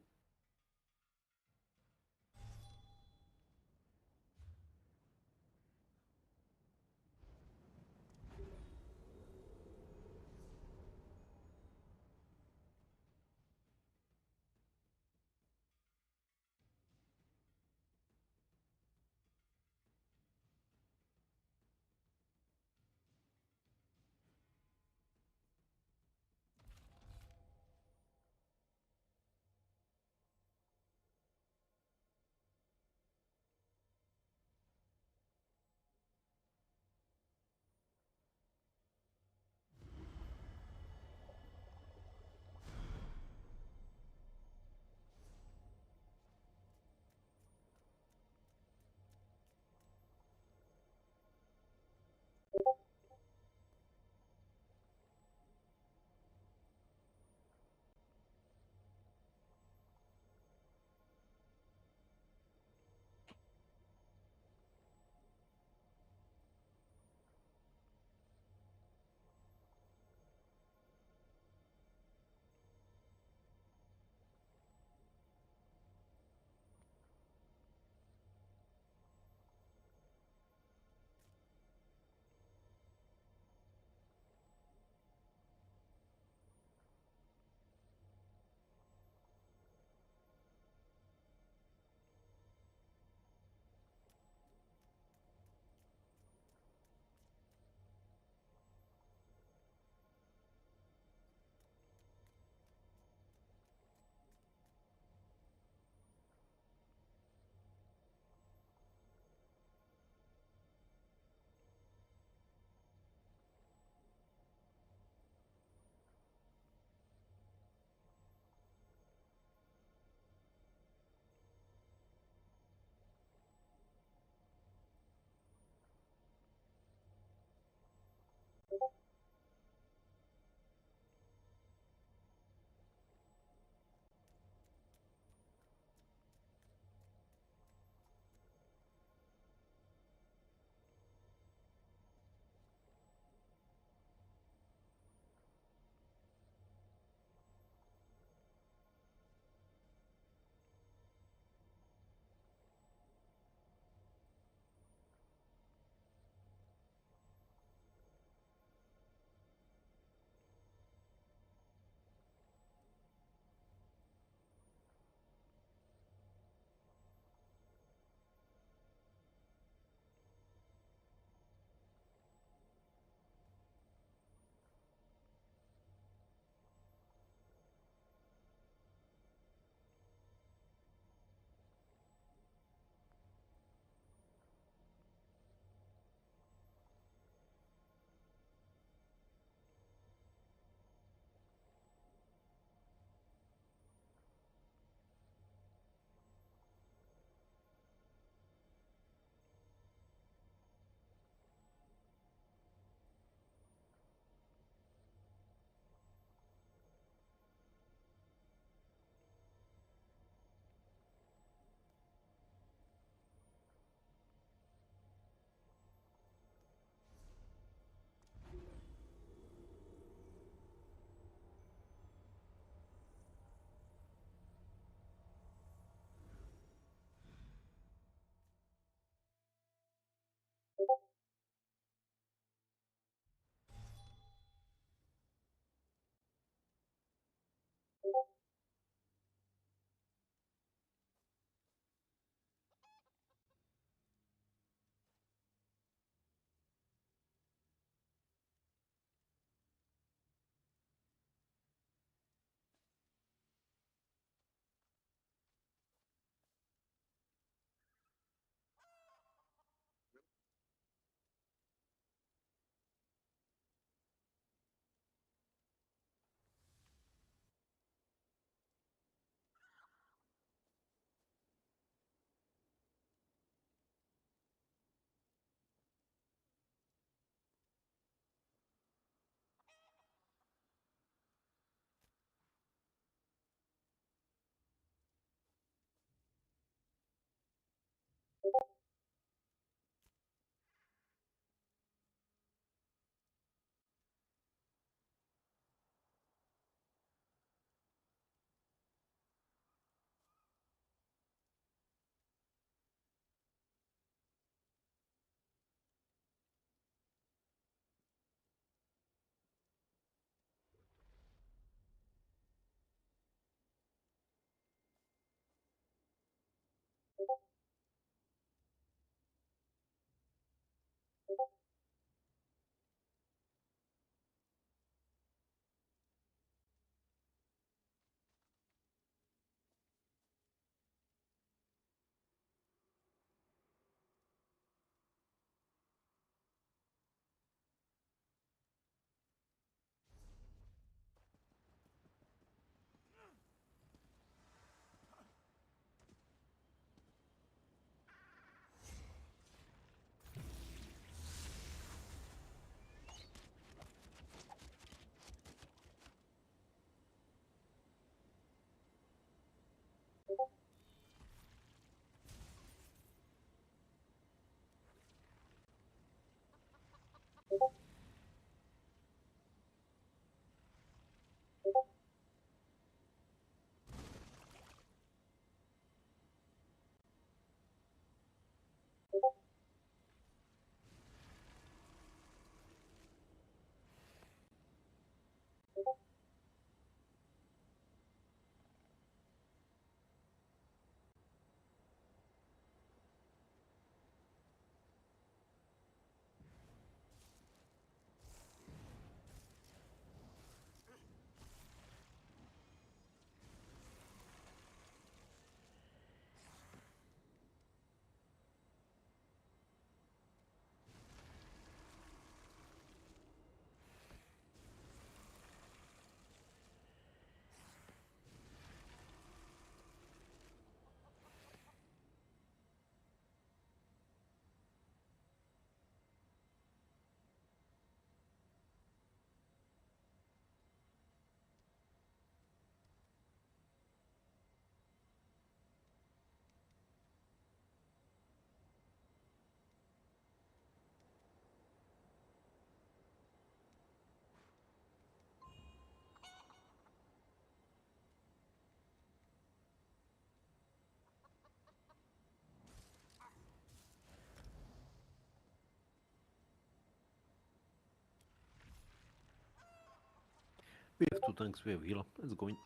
We have 2 tanks, we have healer. Let's go in.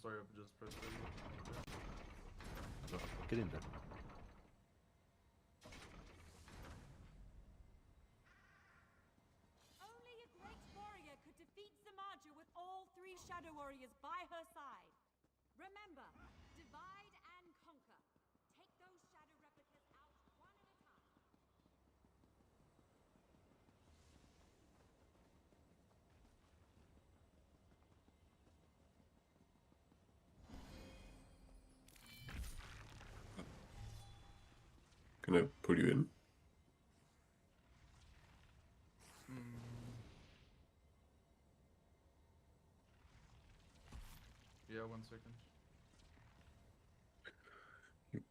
Sorry, I just pressed A. No, get in there. Only a great warrior could defeat Samaja with all 3 Shadow Warriors by her side. Remember, divide and conquer. Take those shadow replicas out one at a time. Can I pull you in? Yeah, 1 second. Yep.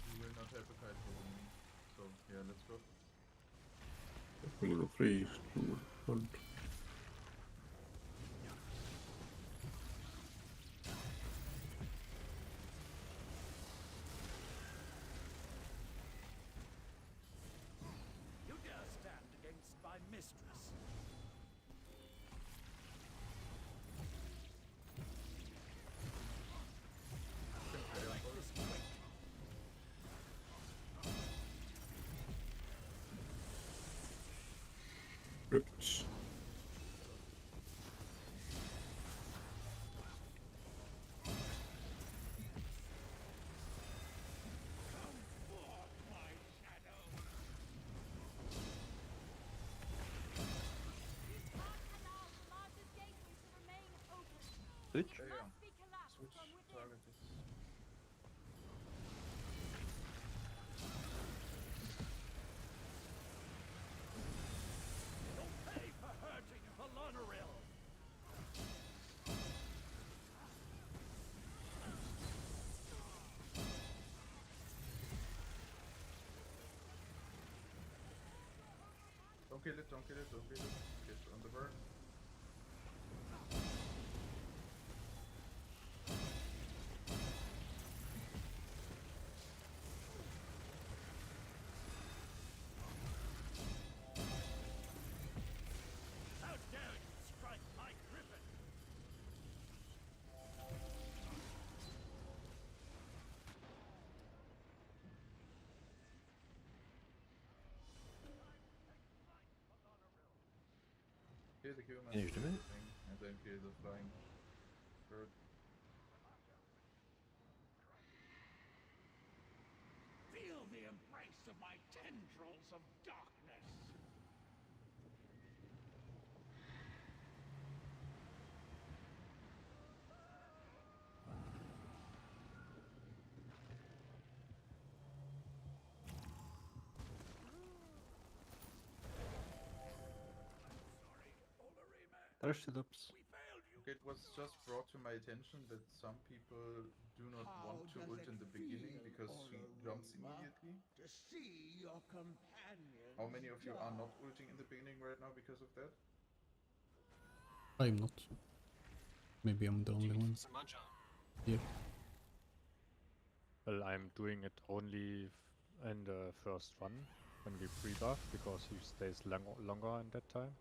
You will not have a kite for me. So, yeah, let's go. Pulling a 3, 2, 1. You dare stand against my mistress? Like this quick. Ripped. Come forth, my shadow. You can't allow Samaja's gateway to remain open. Switch. It must be collapsed Switch from within. target is. You'll pay for hurting Polonaril. Don't kill it, don't kill it, don't kill it. Get on the burn. How dare you strike my Gryphon? Kill the humans, Finish kill the the man. thing, and then kill the flying bird. Feel the embrace of my tendrils of darkness. Trash setups. We failed you. it was just brought to my attention that some people do not want to ult in the beginning because she jumps immediately. To see your companion. How many of you are not ulting in the beginning right now because of that? I'm not. Maybe I'm the only one. Yeah. Well, I'm doing it only in the first run when we pre-buff because he stays longer in that time.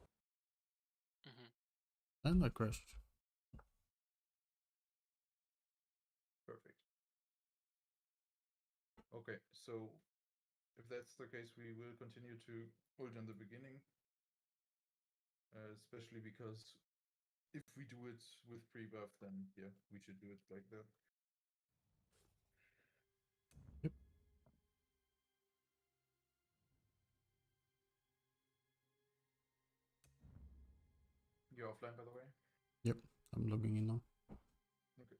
And I crashed. Perfect. Okay, so if that's the case, we will continue to ult in the beginning. Especially because if we do it with pre-buff, then yeah, we should do it like that. Yep. You're offline, by the way? Yep, I'm logging in now. Okay.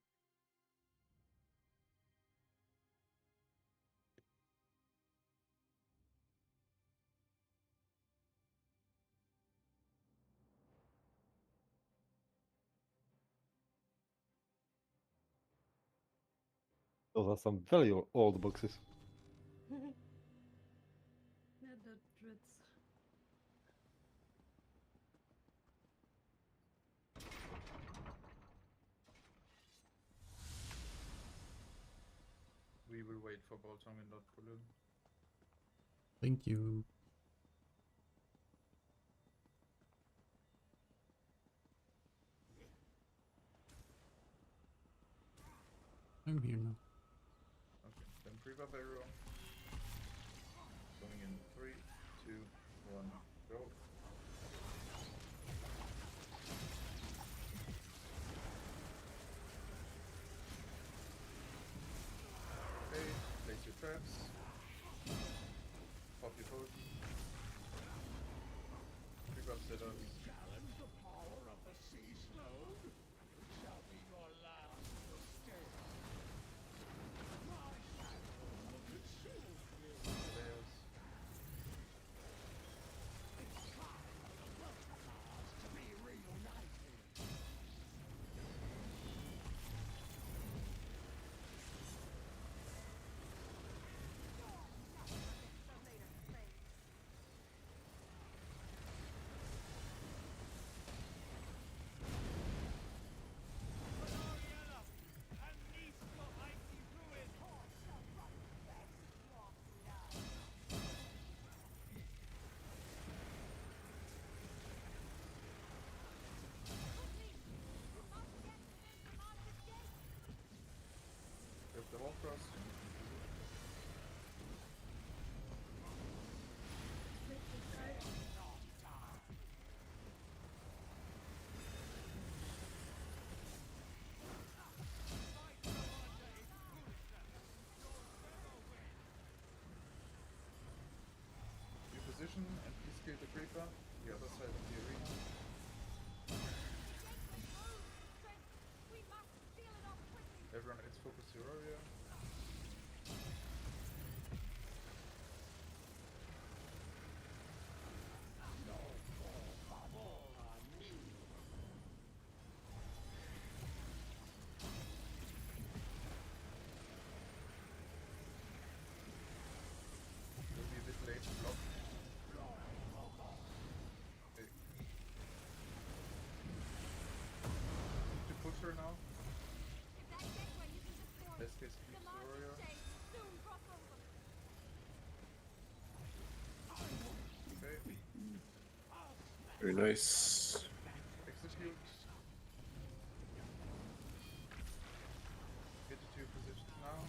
Those are some very old boxes. Yeah, the Druids. We will wait for Boltong and not pull him. Thank you. I'm here now. Okay, then pre-buff everyone. Going in 3, 2, 1, go. Okay, place your traps. Pop your potion. Pre-buff setups. Challenge the power of the sea slode. It shall be your last mistake. My shadow will consume you. Layers. It's time for the Weltamars to be reunited. Grab the wall cross. You position and please kill the creeper. The other side of the arena. Everyone else focus your area. Will be a bit late to block. Okay. Need to push her now. Best case keeps the warrior. Okay. Very nice. Execute. Get to your positions now.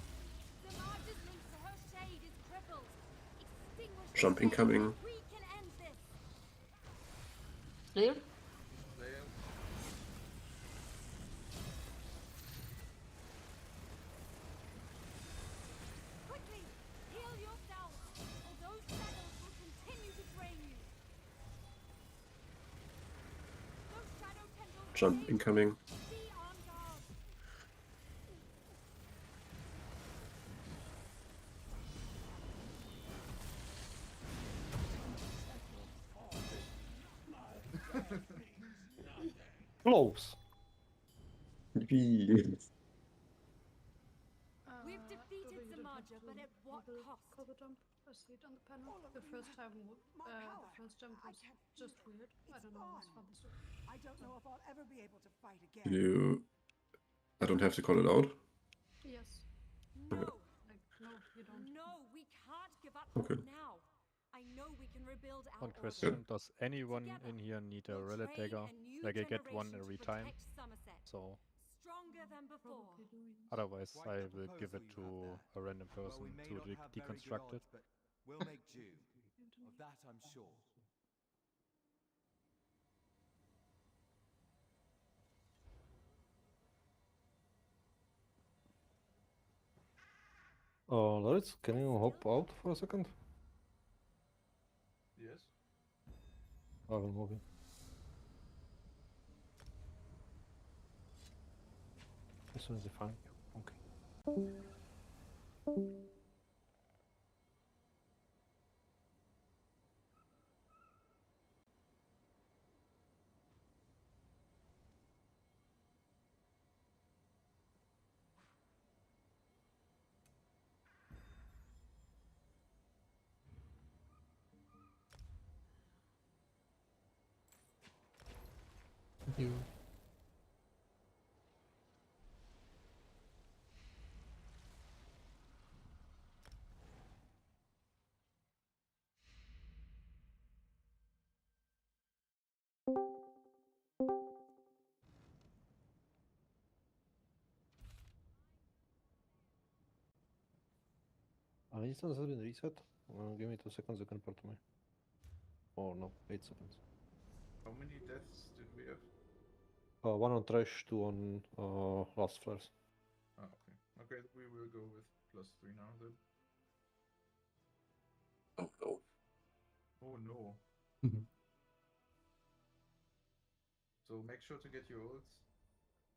Jump incoming. Clear? Layers. Quickly, heal yourself, or those shadows will continue to drain you. Those shadow tendrils Jump remain. incoming. Be on guard. Close. Yippee. We've Dodo, defeated you don't have Zamaja, to but at do what the cost? cover jump. I see it on the panel. All of The you first have time, my the power. first jump I was can't just feel it. weird. I It's don't know what's gone. for this. I don't know if I'll ever be able to fight Can again. you... I don't have to call it out? Yes. No, Like, no, you don't. no, we can't give up Okay. hope now. I know we can rebuild our One order. question, does anyone Together, in here need a we'll relic train dagger? a new Like I get one generation to every time, protect Somerset. so Stronger than before. Probably doing. otherwise Quite I the will give proposal it you have to there. a random Well, person we may to not have very good deconstruct it. odds, but we'll make do. Of that I'm sure. Loritz, can you hop out for a second? Yes. I will move in. As soon as I find you. Okay. Thank you. Instance has been reset. Give me 2 seconds, you can port to me. Or no, 8 seconds. How many deaths did we have? 1 on trash, 2 on last flares. Ah, okay. Okay, we will go with +3 now then. Oh no. Oh no. So make sure to get your ults.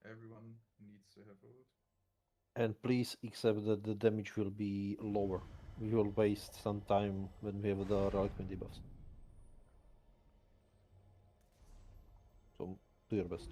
Everyone needs to have ult. And please accept that the damage will be lower. We will waste some time when we have the Arc-Nb debuffs. So do your best.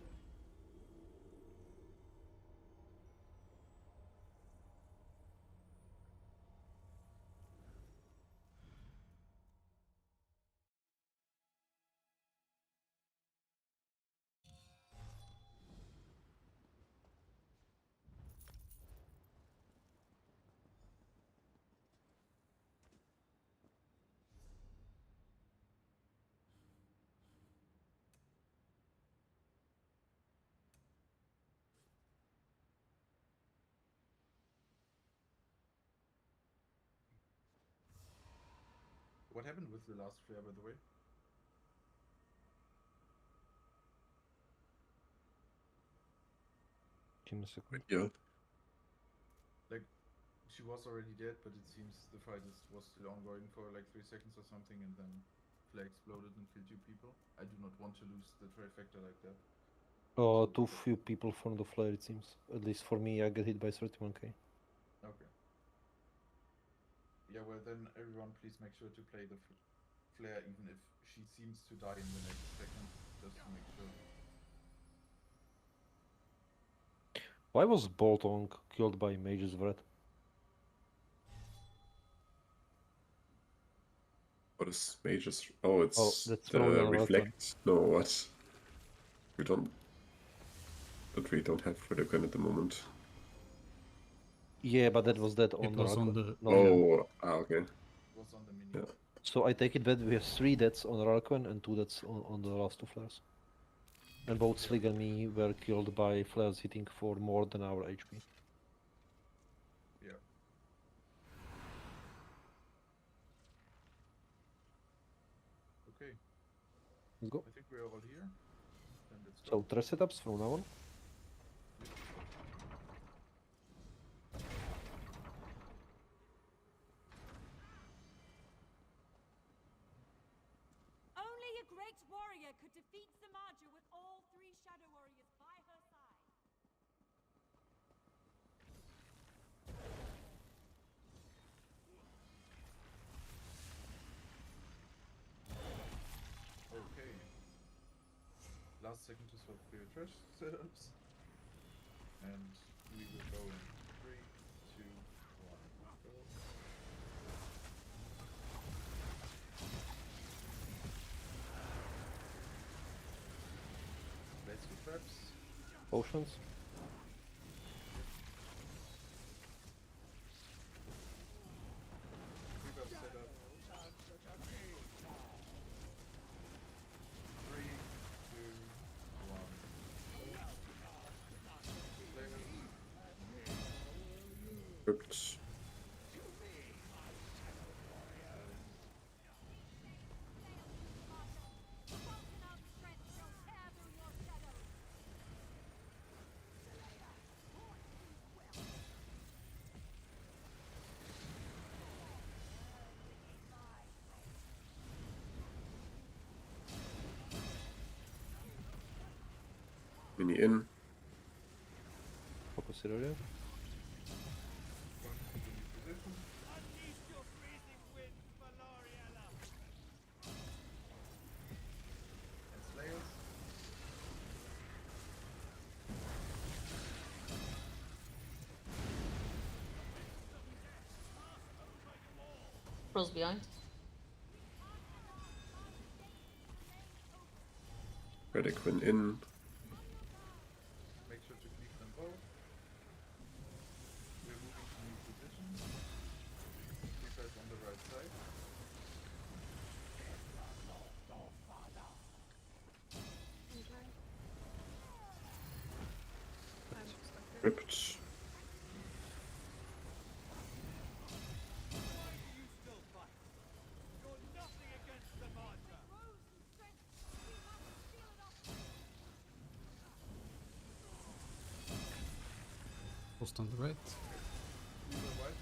What happened with the last flare, by the way? Give me a second. Yeah. Like, she was already dead, but it seems the fight was still ongoing for like 3 seconds or something, and then flare exploded and killed 2 people. I do not want to lose the trifecta like that. Too few people from the flare, it seems. At least for me, I get hit by 31k. Okay. Yeah, well then everyone please make sure to play the flare even if she seems to die in the next second, just to make sure. Why was Boltong killed by Mage's Breath? What is mages? Oh, it's that's the probably on the left one. reflect. No, what? We don't. But we don't have Reliquant at the moment. Yeah, but that was that on It the was on Arc-Nb. the. Oh, okay. It was on the mini. Yeah. So I take it that we have 3 deaths on Arc-Nb and 2 deaths on the last 2 flares. And both Slig and me were killed by flares hitting for more than our HP. Yeah. Okay. Let's go. I think we are all here. Then let's go. So trash setups from now on. Only a great warrior could defeat Zamaja with all 3 shadow warriors by her side. Okay. Last second to swap for your trash setups. And we will go in 3, 2, 1, go. Place your traps. Potions. Creep up setup. 3, 2, 1. Crypt. Mini in. Focus area. Unleash your freezing winds, Valoriella! And Slayers. Cross behind. Rediquin in. Make sure to keep them both. We're moving to new positions. Creepers on the right side. Okay. I'm stuck here. Crypt. Why do you still fight? You're nothing against the martyr! Post on the right. We were right.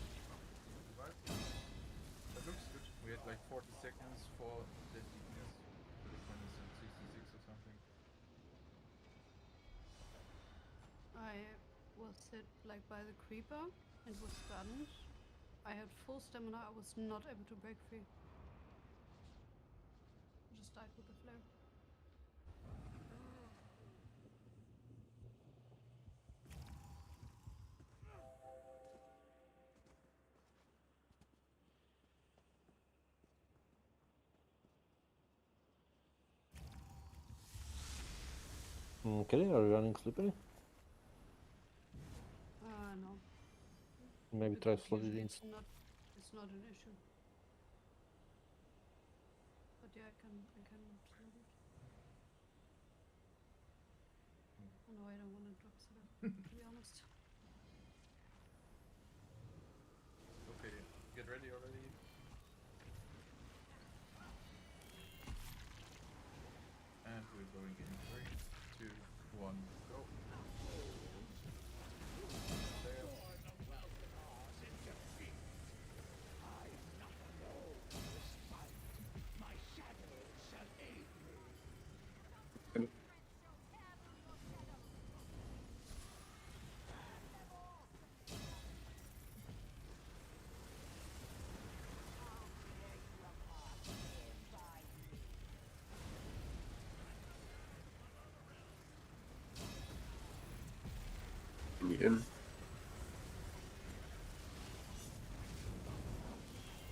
Right. That looks good. We had like 40 seconds for the DPS. The one is at 66 or something. I was hit like by the creeper and was stunned. I had full stamina, I was not able to break free. Just died with the flare. Okay, are you running slippery? No. Maybe try Because flooded usually in. it's not an issue. But yeah, I can flood it. Oh no, I don't want to drop setup, to be honest. Okay, get ready already. And we're going in 3, 2, 1, go. There. My shadow shall aid me. Mini in.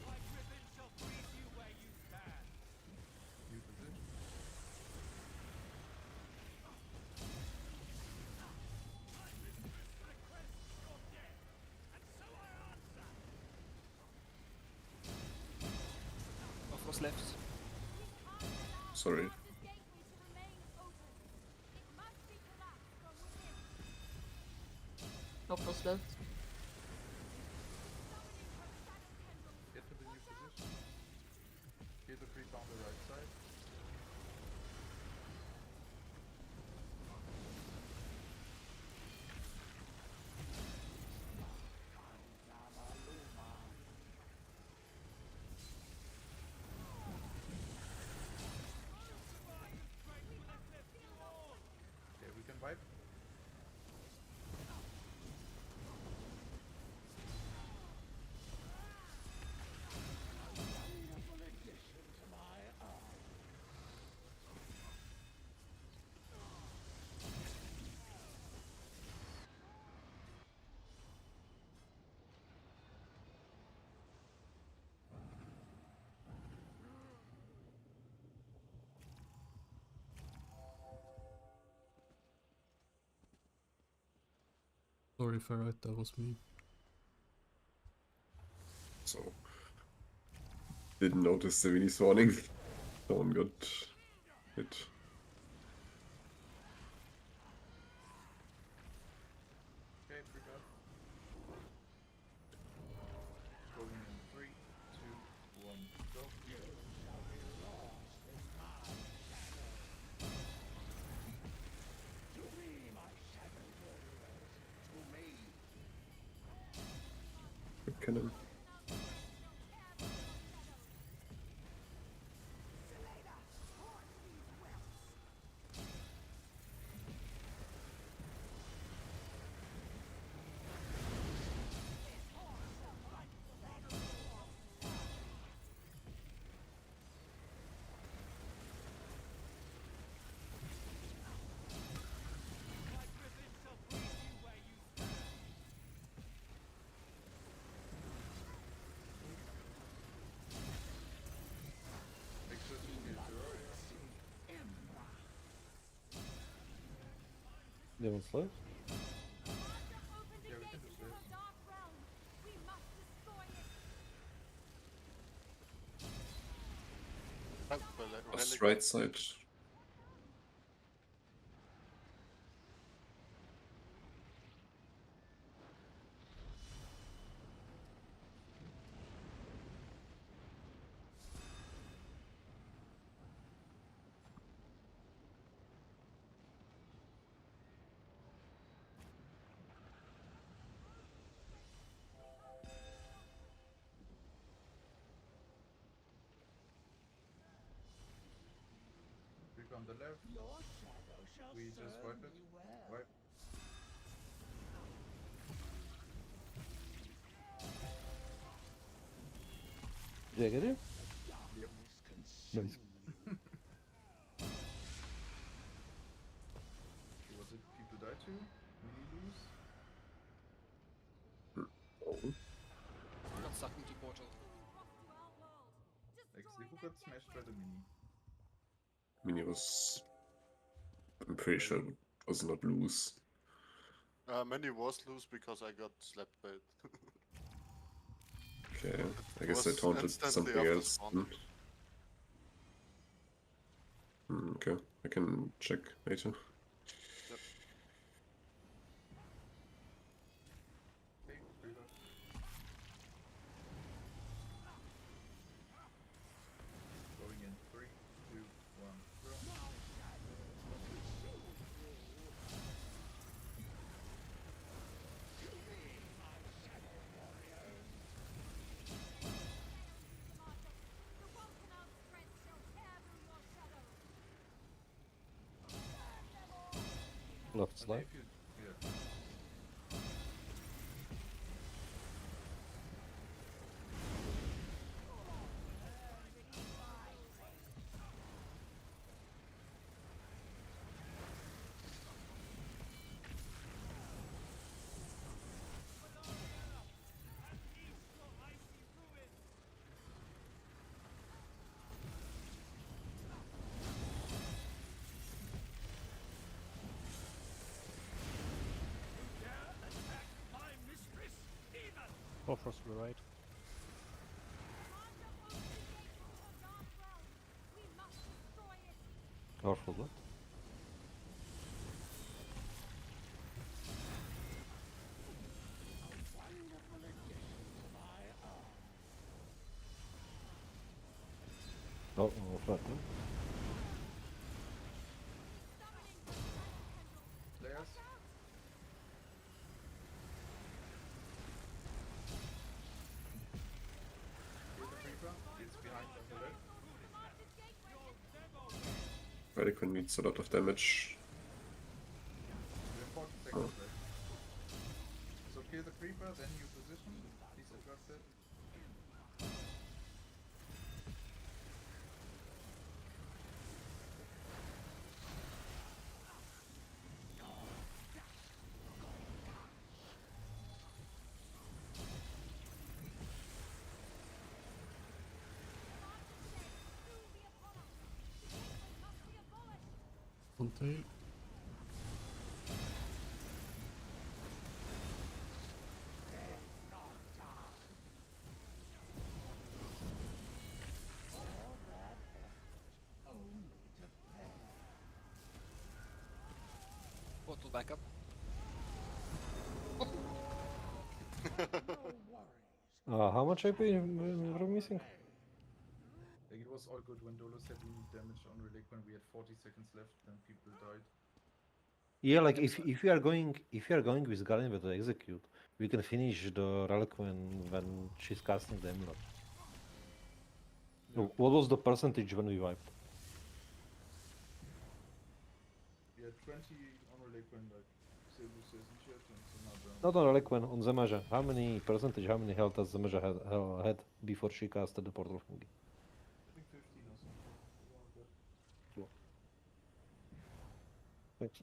My Gryphon shall freeze you where you stand! New position. Request your death, and so I answer! Of course left. Sorry. No cross left. Get to the new position. Get the creep on the right side. Okay, we can wipe. Wonderful addition to my arm. Sorry, Ferret, that was me. So didn't notice the mini spawning. Someone got hit. Okay, prepare. Going in 3, 2, 1, go. Good cannon. My Gryphon shall freeze you where you stand. Make sure to use your area. Demon Slayer? Yeah, we can do this. Dark realm. We must destroy it. Just right side. Click on the left. Your shadow shall We just serve wipe it. me well. Wipe. Did I get it? Darkness consume Nice. you. Was it people die to? Mini lose? Oh. Got stuck into portal. Like, who got smashed by the mini? Mini was. I'm pretty sure it was not loose. Many was loose because I got slapped by it. Okay, I It guess I was taunted instantly something after else. spawn. Okay, I can check later. Okay, prepare. Going in 3, 2, 1, go. The Vulcanite strength shall tear through your shadow. Left Okay, slide. if you, yeah. And east your icy ruin. You dare attack my mistress, even! Bifrost to the right. Commander opens the gates to your dark realm. We must destroy it. Powerful blood. Wonderful addition to my arm. Oh, no, flatten. Summoning the strength tendrils. Players? Watch out! Here's the creeper. It's behind on the left. Commanded gateway. Radical needs a lot of damage. We have 40 seconds left. So kill the creeper, then you position. Please adjust it. On tail. Portal back up. How much AP we're missing? Like it was all good when Dolo said we need damage on Relic when we had 40 seconds left, then people died. Yeah, like if you are going with Guardian to execute, we can finish the relic when she's casting the amulet. Yeah. What was the percentage when we wiped? We had 20 on Relic when like Silver says in chat and some other. Not on relic when on Zemaja. How many health does Zemaja had before she casted the portal fungi? I think 15 or something. Around that. Cool. Thanks.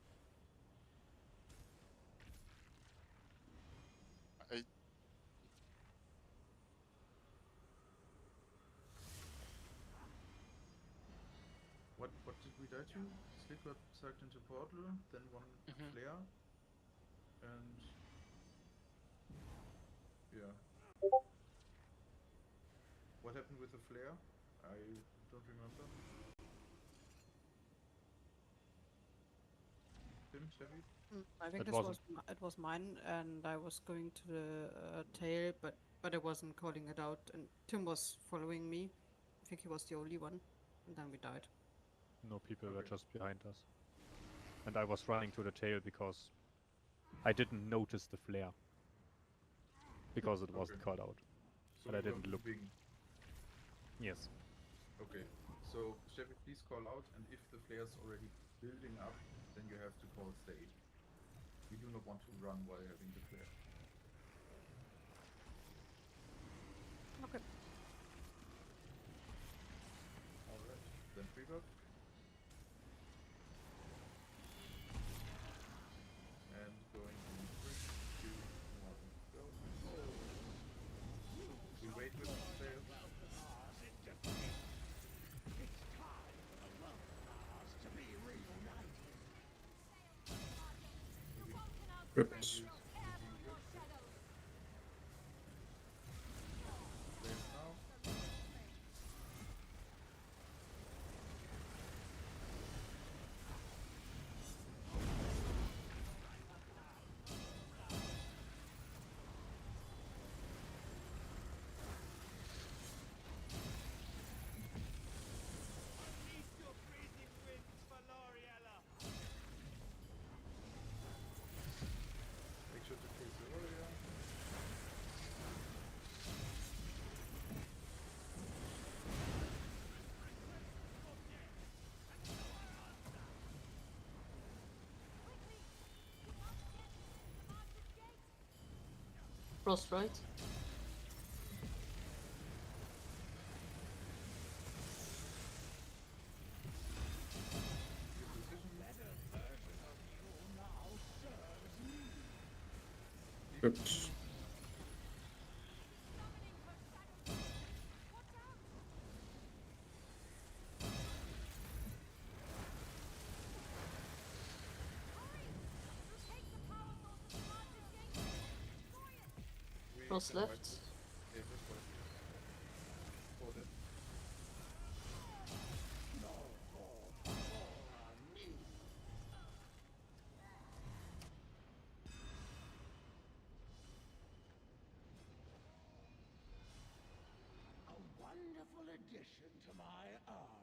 What did we die to? Slick got sucked into portal, then one flare, and yeah. What happened with the flare? I don't remember. Tim, Chevy? I think it was mine, and I was going to the tail, but I wasn't calling it out, and Tim was following me. I think he was the only one, and then we died. No, people were just behind us. And I was running to the tail because I didn't notice the flare. Because it wasn't called out. So But I you were didn't look. moving. Yes. Okay, so Chevy, please call out, and if the flare's already building up, then you have to call stay. We do not want to run while having the flare. Okay. Alright, then free buff. And going in 3, 2, 1, go. We wait with the flare. Oops. East your freezing winds, Valoriella! Make sure to face the warrior. Frost, right? Oops. Frost left. Yeah, Frost left. Hold it. A wonderful addition to my army.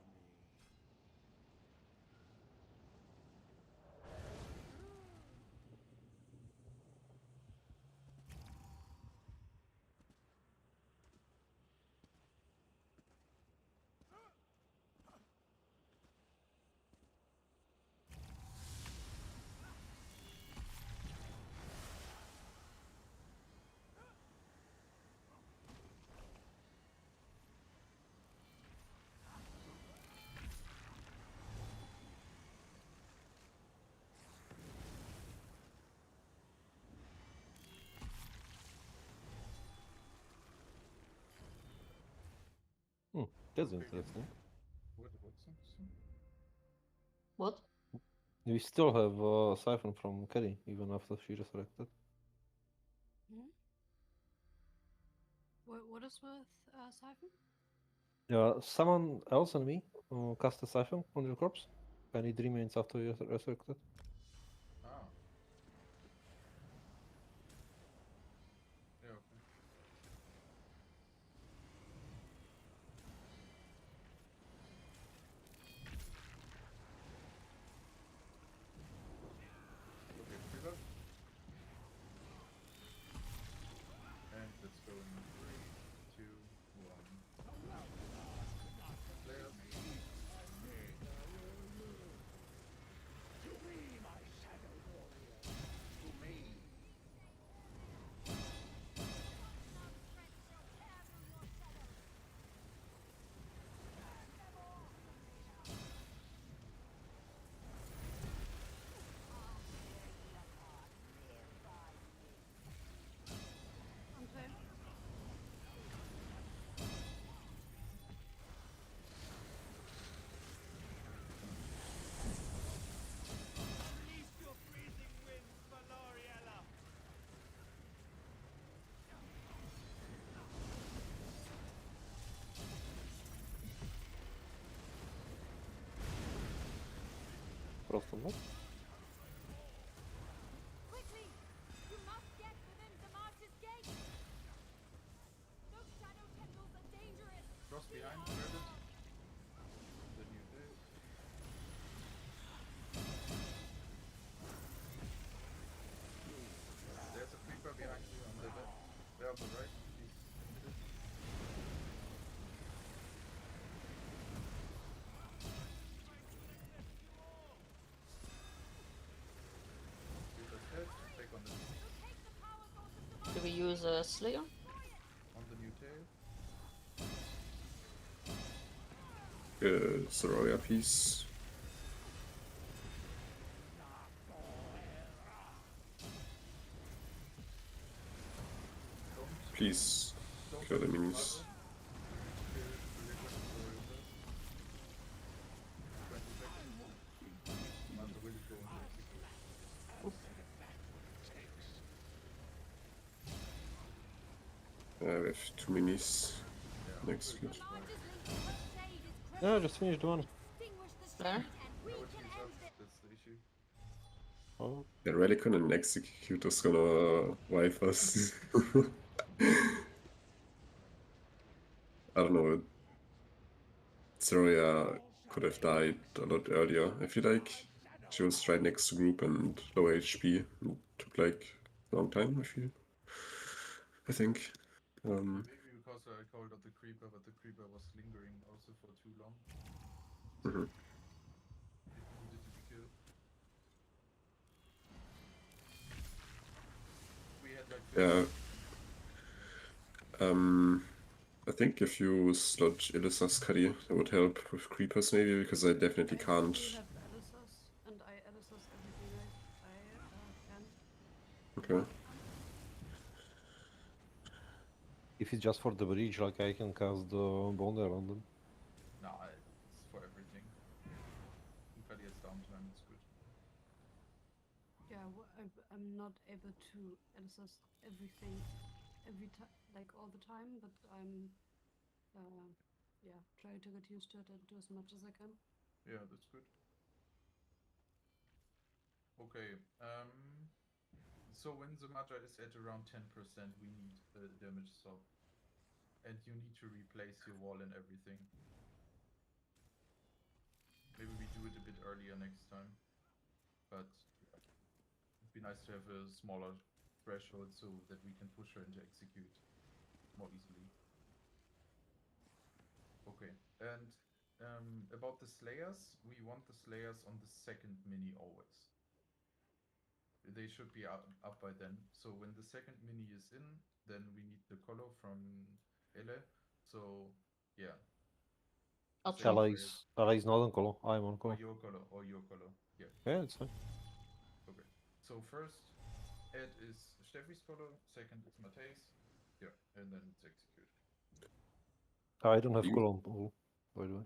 That's interesting. What? We still have Siphon from Kelly, even after she resurrected. Hmm? What is with Siphon? Yeah, someone else and me cast a Siphon on your corpse, and it remains after you resurrected. Ah. Frost on that. Quickly! You must get within Zamar's gate! Those shadow tendrils are dangerous! Cross behind, credit. Then you do. There's a creeper behind you on the left. There on the right. He's committed. Creeper's dead. Take on the Do we use a Slayer? on the new tail. Soroya piece. Please kill the minis. We have 2 minis. Next good. Yeah, just finished one. There? That's the issue. Oh, Yeah, Relicon and Executor's gonna wipe us. I don't know. Soroya could have died a lot earlier. I feel like she was right next to group and low HP. It took like a long time, I think. Maybe because I called out the creeper, but the creeper was lingering also for too long. Mhm. It needed to be killed. We had like 50. Yeah. I think if you slot Illusa's Cuddy, that would help with creepers maybe, because I definitely can't. I have Elisos, and I Elisos everything I can. Okay. if it's just for the bridge, like I can cast the bond around them. Nah, it's for everything. If has downtime, it's good. Yeah, I'm not able to Elisos everything every time, like all the time, but I'm yeah, trying to get used to it and do as much as I can. Yeah, that's good. Okay, so when the Magi is at around 10%, we need a damage stop. And you need to replace your wall and everything. Maybe we do it a bit earlier next time. But yeah, it'd be nice to have a smaller threshold so that we can push her into execute more easily. Okay, and about the Slayers, we want the Slayers on the second mini always. They should be up by then. So when the second mini is in, then we need the color from Ele. So yeah. I'll try. Ella is not on color. I'm on color. Or your color. Yeah. Yeah, it's fine. Okay. So first, Ed is Steffi's color. Second, it's Matthäus. Yeah, and then it's execute. I don't have color on pool, by the way.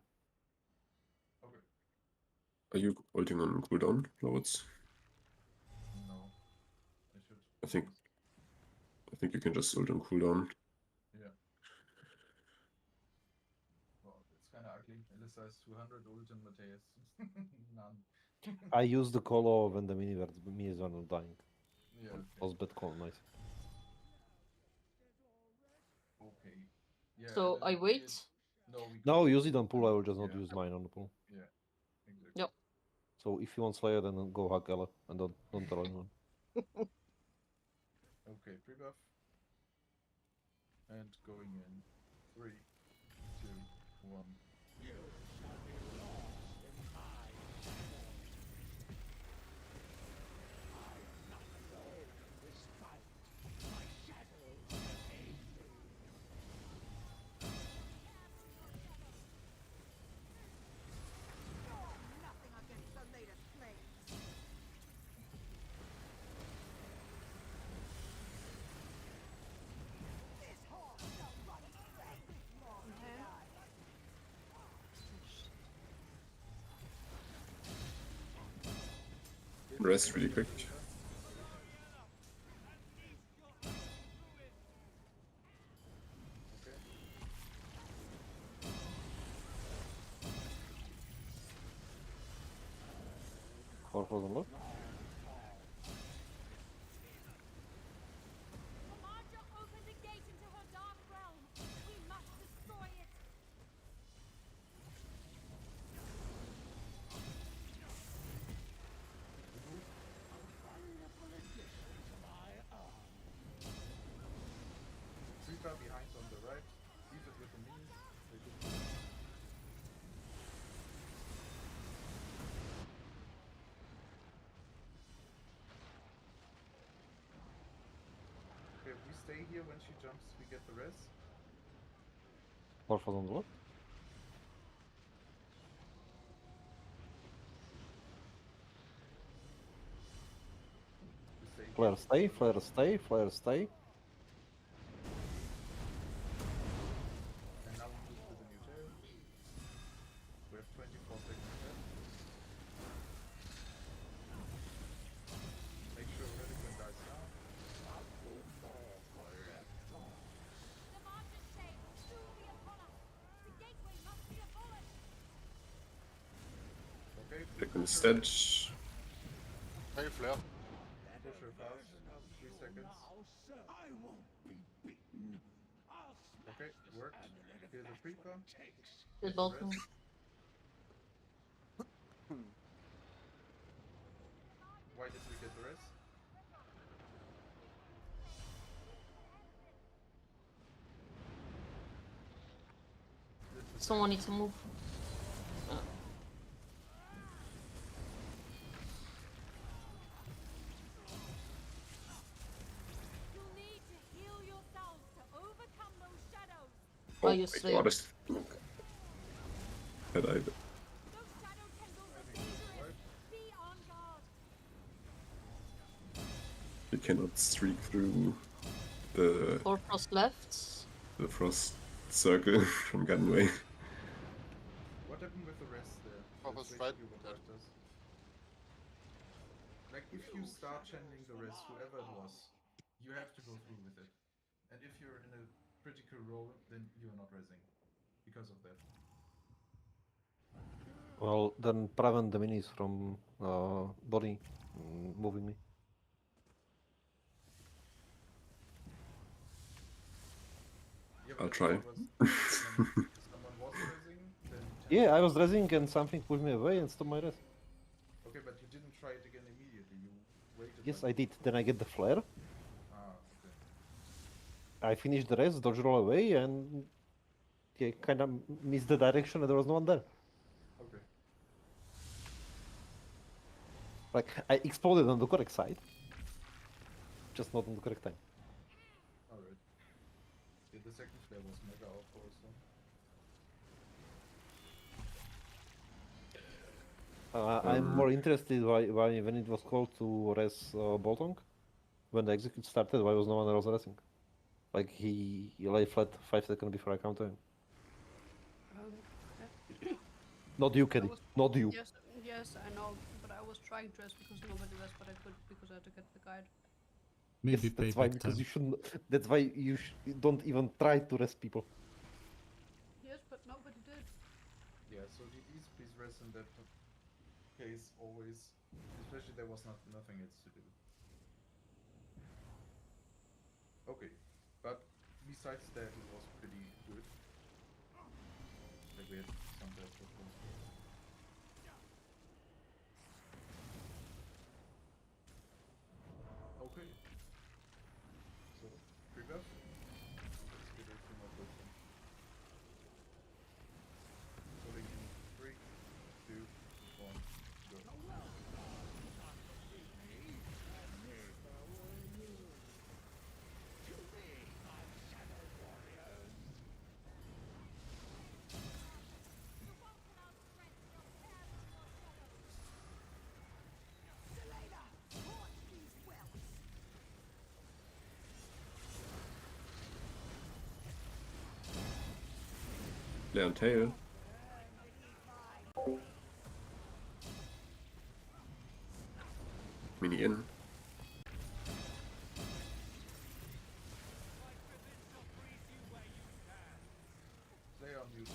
Okay. Are you ulting on cooldown, Loads? No. I should. I think you can just ult on cooldown. Yeah. Well, it's kind of ugly. Elisa is 200 ult and Matthäus none. I use the color when the minis are not dying. Yeah. Okay. Was bad call, nice. Okay. Yeah. So I wait. No, use it on pool. I will just not use mine on the pool. Yeah. Exactly. Yep. So if you want Slayer, then go hack Ella and don't tell anyone. Okay, pre-buff. And going in 3, 2, 1. You shall be lost in my shadow. I am not alone in this fight. My shadows aid me. Nothing against the latest flames. This horse shall run straight before me. Rest really quick. stay here when she jumps, we get the rest. Morphos on the left. We stay here. Flare stay, flare stay, flare stay. And now we move to the new tail. We have 24 seconds left. Make sure Reliquant dies now. The March's shade will soon be upon us. The gateway must be abolished. Okay, Click instead. Hey, flare. push her fast. 3 seconds. I won't be beaten. I'll Okay, worked. Here's the creeper. Good bottom. Why did we get the rest? Someone needs to move. You'll need to heal yourselves to overcome those shadows. Oh, you my slay. god, had I... Those shadow tendrils are dangerous. Be on guard. You cannot streak through the Or frost left. frost circle from Gunway. What happened with the rest there? Papa That's straight. basically what left us. Like, if you start channeling the rest, whoever it was, you have to go through with it. And if you're in a critical role, then you're not resing. Because of that. Well, then prevent the minis from body moving me. Yeah, I'll but try. if someone was resing, then Yeah, I was resing and something pushed me away and stopped my res. okay, but you didn't try it again immediately. You waited. Yes, like... I did. Then I get the flare. Ah, okay. I finished the res, dodge roll away, and yeah, kind of missed the direction and there was no one there. Okay. Like, I exploded on the correct side. Just not on the correct time. Alright. Yeah, the second flare was mega off also. I'm more interested why when it was called to res Boltong, when the execute started, why was no one else resing? Like he lay flat 5 seconds before I counted him. Not you, Keddy. Not you. Yes, I know, but I was trying to rest because nobody rest, but I could because I had to get the guide. Maybe Yes, that's why, payback because time. you shouldn't. That's why you don't even try to rest people. Yes, but nobody did. Yeah, so GG's, please rest in that case always. Especially there was nothing else to do. Okay, but besides that it was pretty good. Like we had some bad performance. Okay. So, pre-buff. Let's get a few more questions. Putting in 3, 2, 1, go. Flare and tail. Mini in. Play on you too.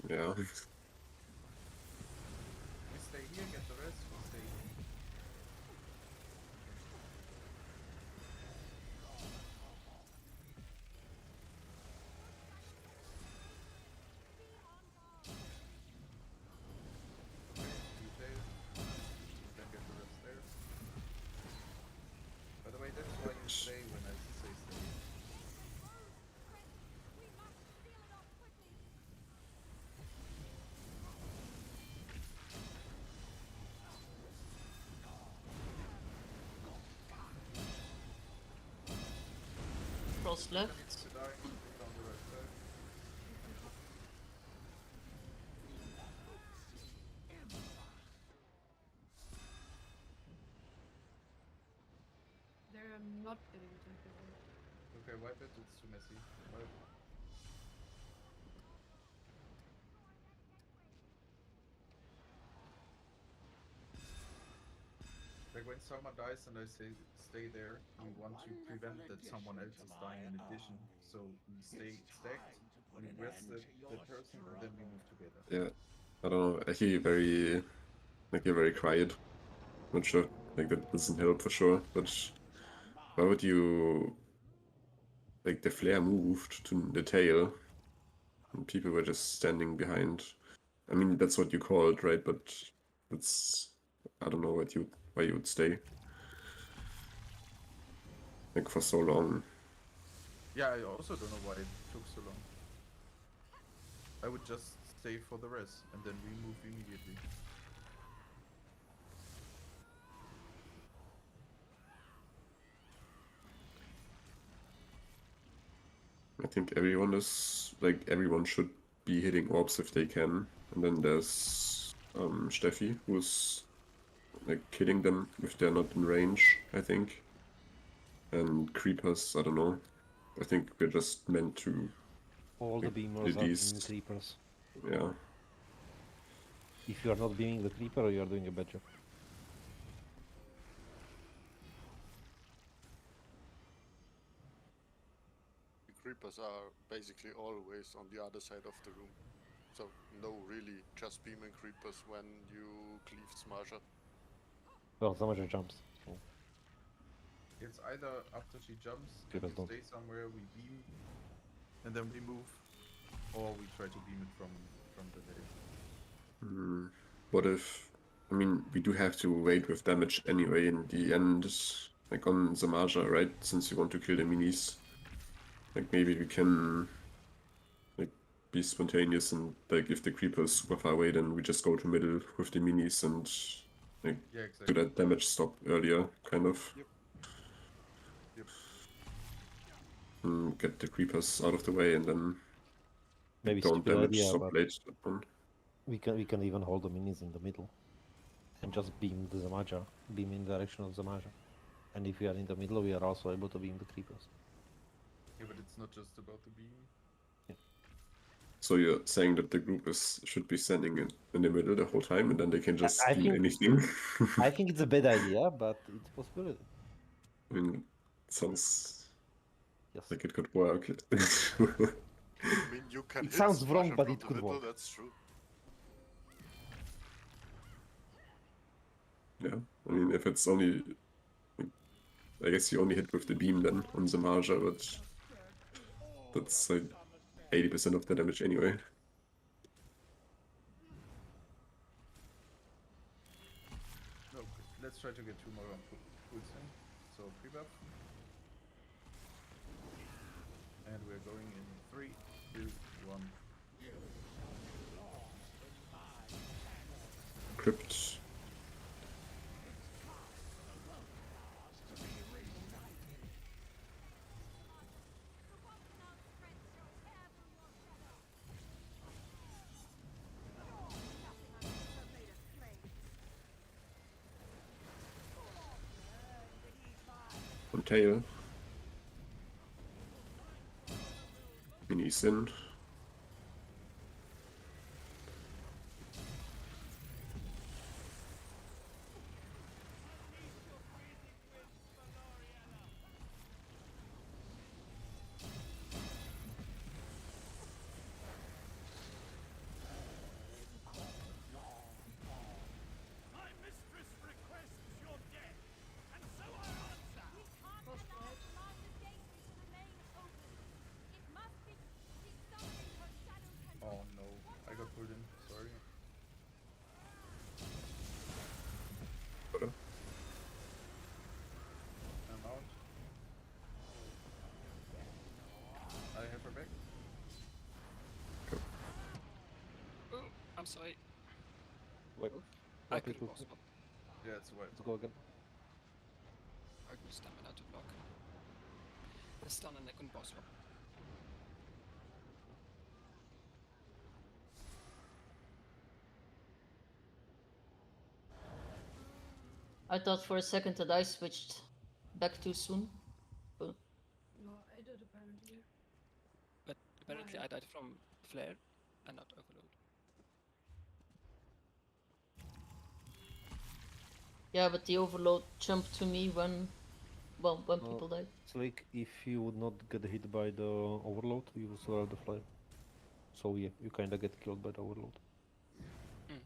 Yeah. We stay here, get the rest, we stay here. Okay, you tail, then get the rest. Boss left. Dying down the right side. They're not getting to hero. Okay, wipe it, it's too messy. Wipe. Like when someone dies and I say stay there, we want to prevent that someone else is dying in addition. So we stay stacked, we rest the person, and then we move together. Yeah, I don't know. I hear you very, like you're very quiet. Not sure. Like that doesn't help for sure. But why would you? Like the flare moved to the tail, and people were just standing behind. I mean, that's what you call it, right? But it's I don't know why you would stay like for so long. Yeah, I also don't know why it took so long. I would just stay for the rest and then we move immediately. I think everyone should be hitting orbs if they can. And then there's Steffi, who's like killing them if they're not in range, I think. And creepers, I don't know. I think we're just meant to All the beamers are beaming creepers. Yeah. If you are not beaming the creeper, you are doing a bad job. The creepers are basically always on the other side of the room. So no, really, just beaming creepers when you cleave Smasher. Well, Smasher jumps. So. It's either after she jumps, Creepers we don't. stay somewhere, we beam, and then we move, or we try to beam it from the tail. What if... I mean, we do have to wait with damage anyway in the end, like on Zamaja, right? Since you want to kill the minis. Like maybe we can like be spontaneous and like if the creeper is super far away, then we just go to middle with the minis and like do that damage stop earlier, kind of. Yep. Get the creepers out of the way and then Maybe don't stupid damage idea, stop but late. we can even hold the minis in the middle and just beam the Zamaja, beam in the direction of Zamaja. And if we are in the middle, we are also able to beam the creepers. Yeah, but it's not just about the beam. Yeah. So you're saying that the group should be standing in the middle the whole time and then they can just I do think, anything? I think it's a bad idea, but it's a possibility. I mean, it sounds like it could work. I mean, you can It hit sounds Smasher wrong, but from it the could middle, work. that's true. Yeah, I mean, if it's only... I guess you only hit with the beam then on Zamaja, but that's like 80% of the damage anyway. No, let's try to get 2 more pulls in. So pre-buff. And we're going in 3, 2, 1. Crypt. On tail. Mini Sin. My mistress requests your death, and so I answer. We can't allow the larger gateway to remain open. It must be summoning her shadow tendrils. Oh no, I got pulled in, sorry. I'm out. I have her back. Oh, I'm sorry. Wait, I what could is have it? lost one. Yeah, it's a wipe. Let's go again. I could stamina to block. The stun and I couldn't boss swap. I thought for a second that I switched back too soon. But No, I did apparently. But apparently I died from flare and not overload. yeah, but the overload jumped to me when people died. It's like if you would not get hit by the overload, you will still have the flare. So yeah, you kinda get killed by the overload. Okay.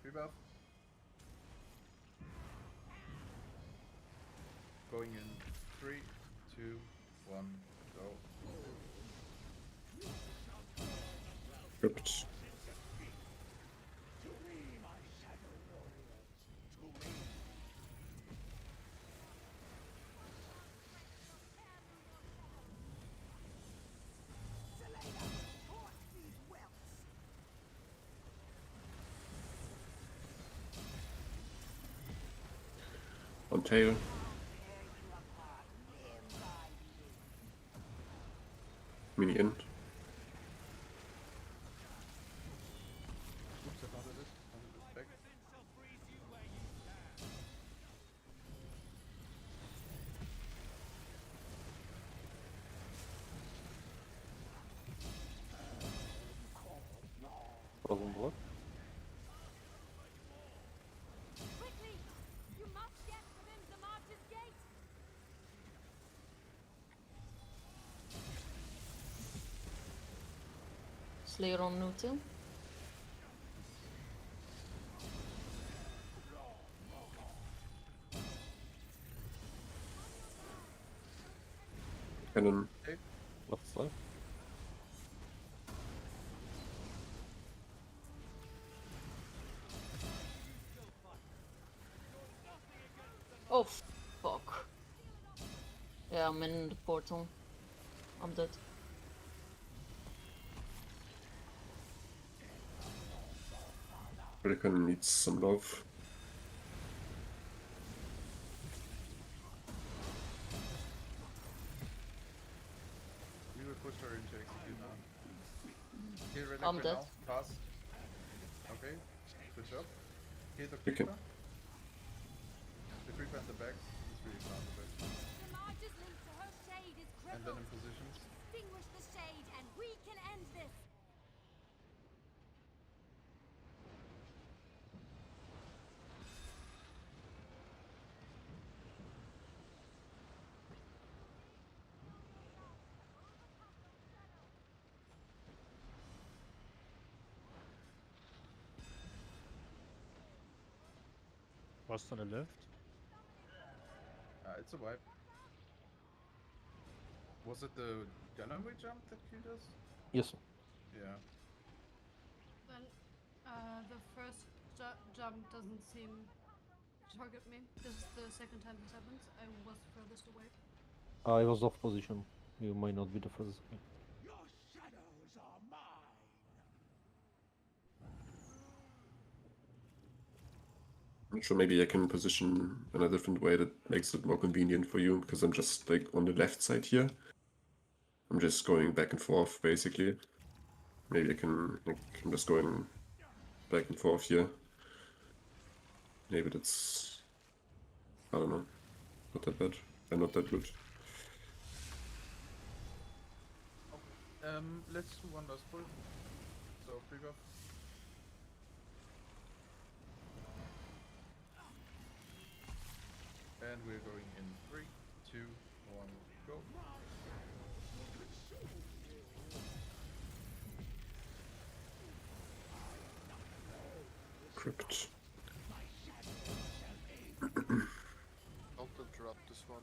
Rebuff. Going in 3, 2, 1, go. Crypt. On tail. Mini in. Oops, I founded it. Founded it back. Frozen blood. Quickly! You must get within the march's gate! Slayer on neutral. Cannon. Left side. Oh fuck. Yeah, I'm in the portal. I'm dead. Gryphon needs some love. We will push her into execute now. Kill Relic I'm right dead. now. Fast. Okay. Good job. Kill the We can- creeper. The creeper in the back. It's really far in the back. The march's link to her shade is And then crippled. in positions. Extinguish the shade and we can end this! Was on the left? It's a wipe. Was it the gunaway jump that killed us? Yes. Yeah. Then the first jump doesn't seem to target me. This is the second time this happens. I was furthest away. I was off position. You might not be the first. Your shadows are mine. I'm sure maybe I can position in a different way that makes it more convenient for you, because I'm just like on the left side here. I'm just going back and forth basically. Maybe I can, like, I'm just going back and forth here. Maybe that's, I don't know, not that bad and not that good. Let's do one last pull. So free buff. And we're going in 3, 2, 1, go. Crypt. Don't interrupt this one.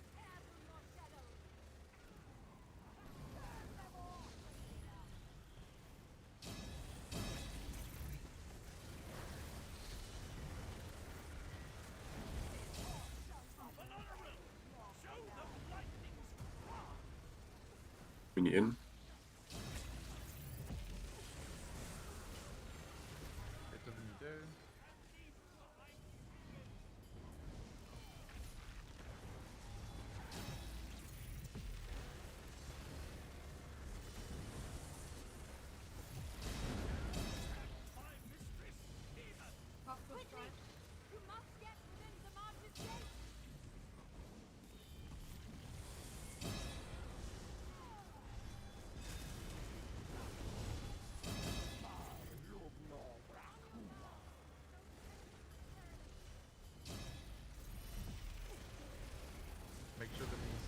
Mini in. Get the mini there.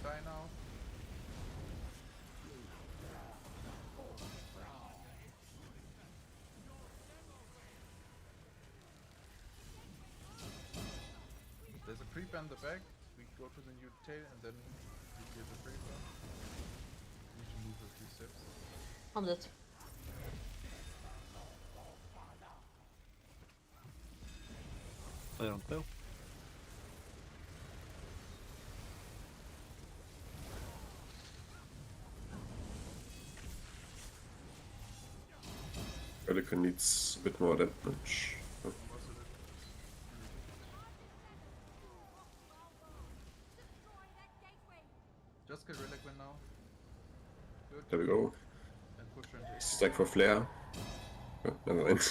Die now. There's a creeper in the back. We go to the new tail and then we kill the creeper. Need to move a few steps. I'm dead. I don't know. Gryphon needs a bit more damage. Oh, Just kill Reliquin now. Good. there we go. And push her into Stack for flare. Oh, never mind.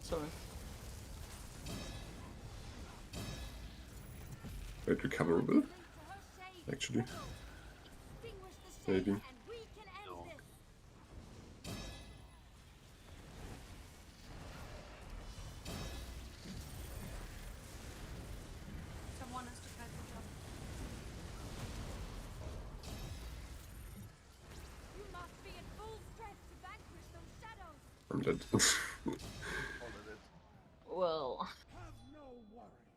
Sorry. Quite recoverable, actually. Maybe. Someone has to fight the job. You must be at full strength to vanquish those shadows. I'm dead. All of it. Well, Have no worries.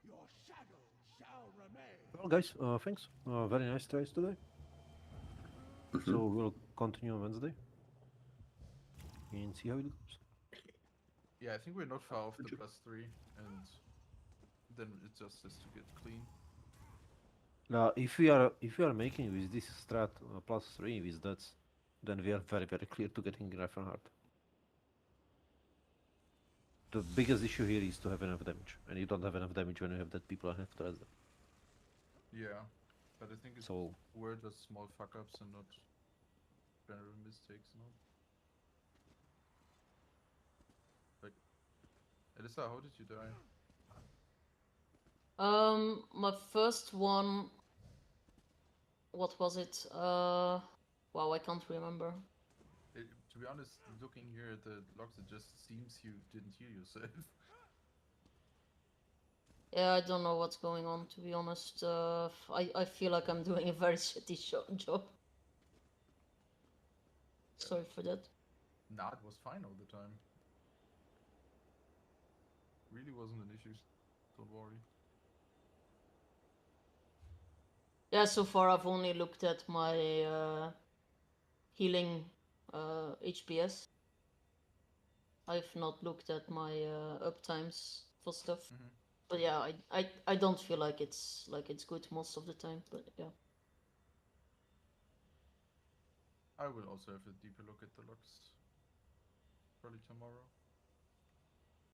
Your shadow shall remain. Well, guys, thanks. Very nice tries today. So we'll continue on Wednesday and see how it goes. Yeah, I think we're not far off the +3, and then it just has to get clean. If we are making with this strat +3 with that, then we are very clear to getting Gryphon hard. The biggest issue here is to have enough damage, and you don't have enough damage when you have dead people and have to res them. Yeah, but I think it's So were just small fuck ups and not general mistakes, no? Like, Alyssa, how did you die? my first one. What was it? Wow, I can't remember. To be honest, looking here at the logs, it just seems you didn't heal yourself. Yeah, I don't know what's going on, to be honest. I feel like I'm doing a very shitty job. Sorry for that. Nah, it was fine all the time. Really wasn't an issue. Don't worry. Yeah, so far I've only looked at my healing HPS. I've not looked at my uptimes for stuff. But yeah, I don't feel like it's good most of the time, but yeah. I will also have a deeper look at the logs probably tomorrow.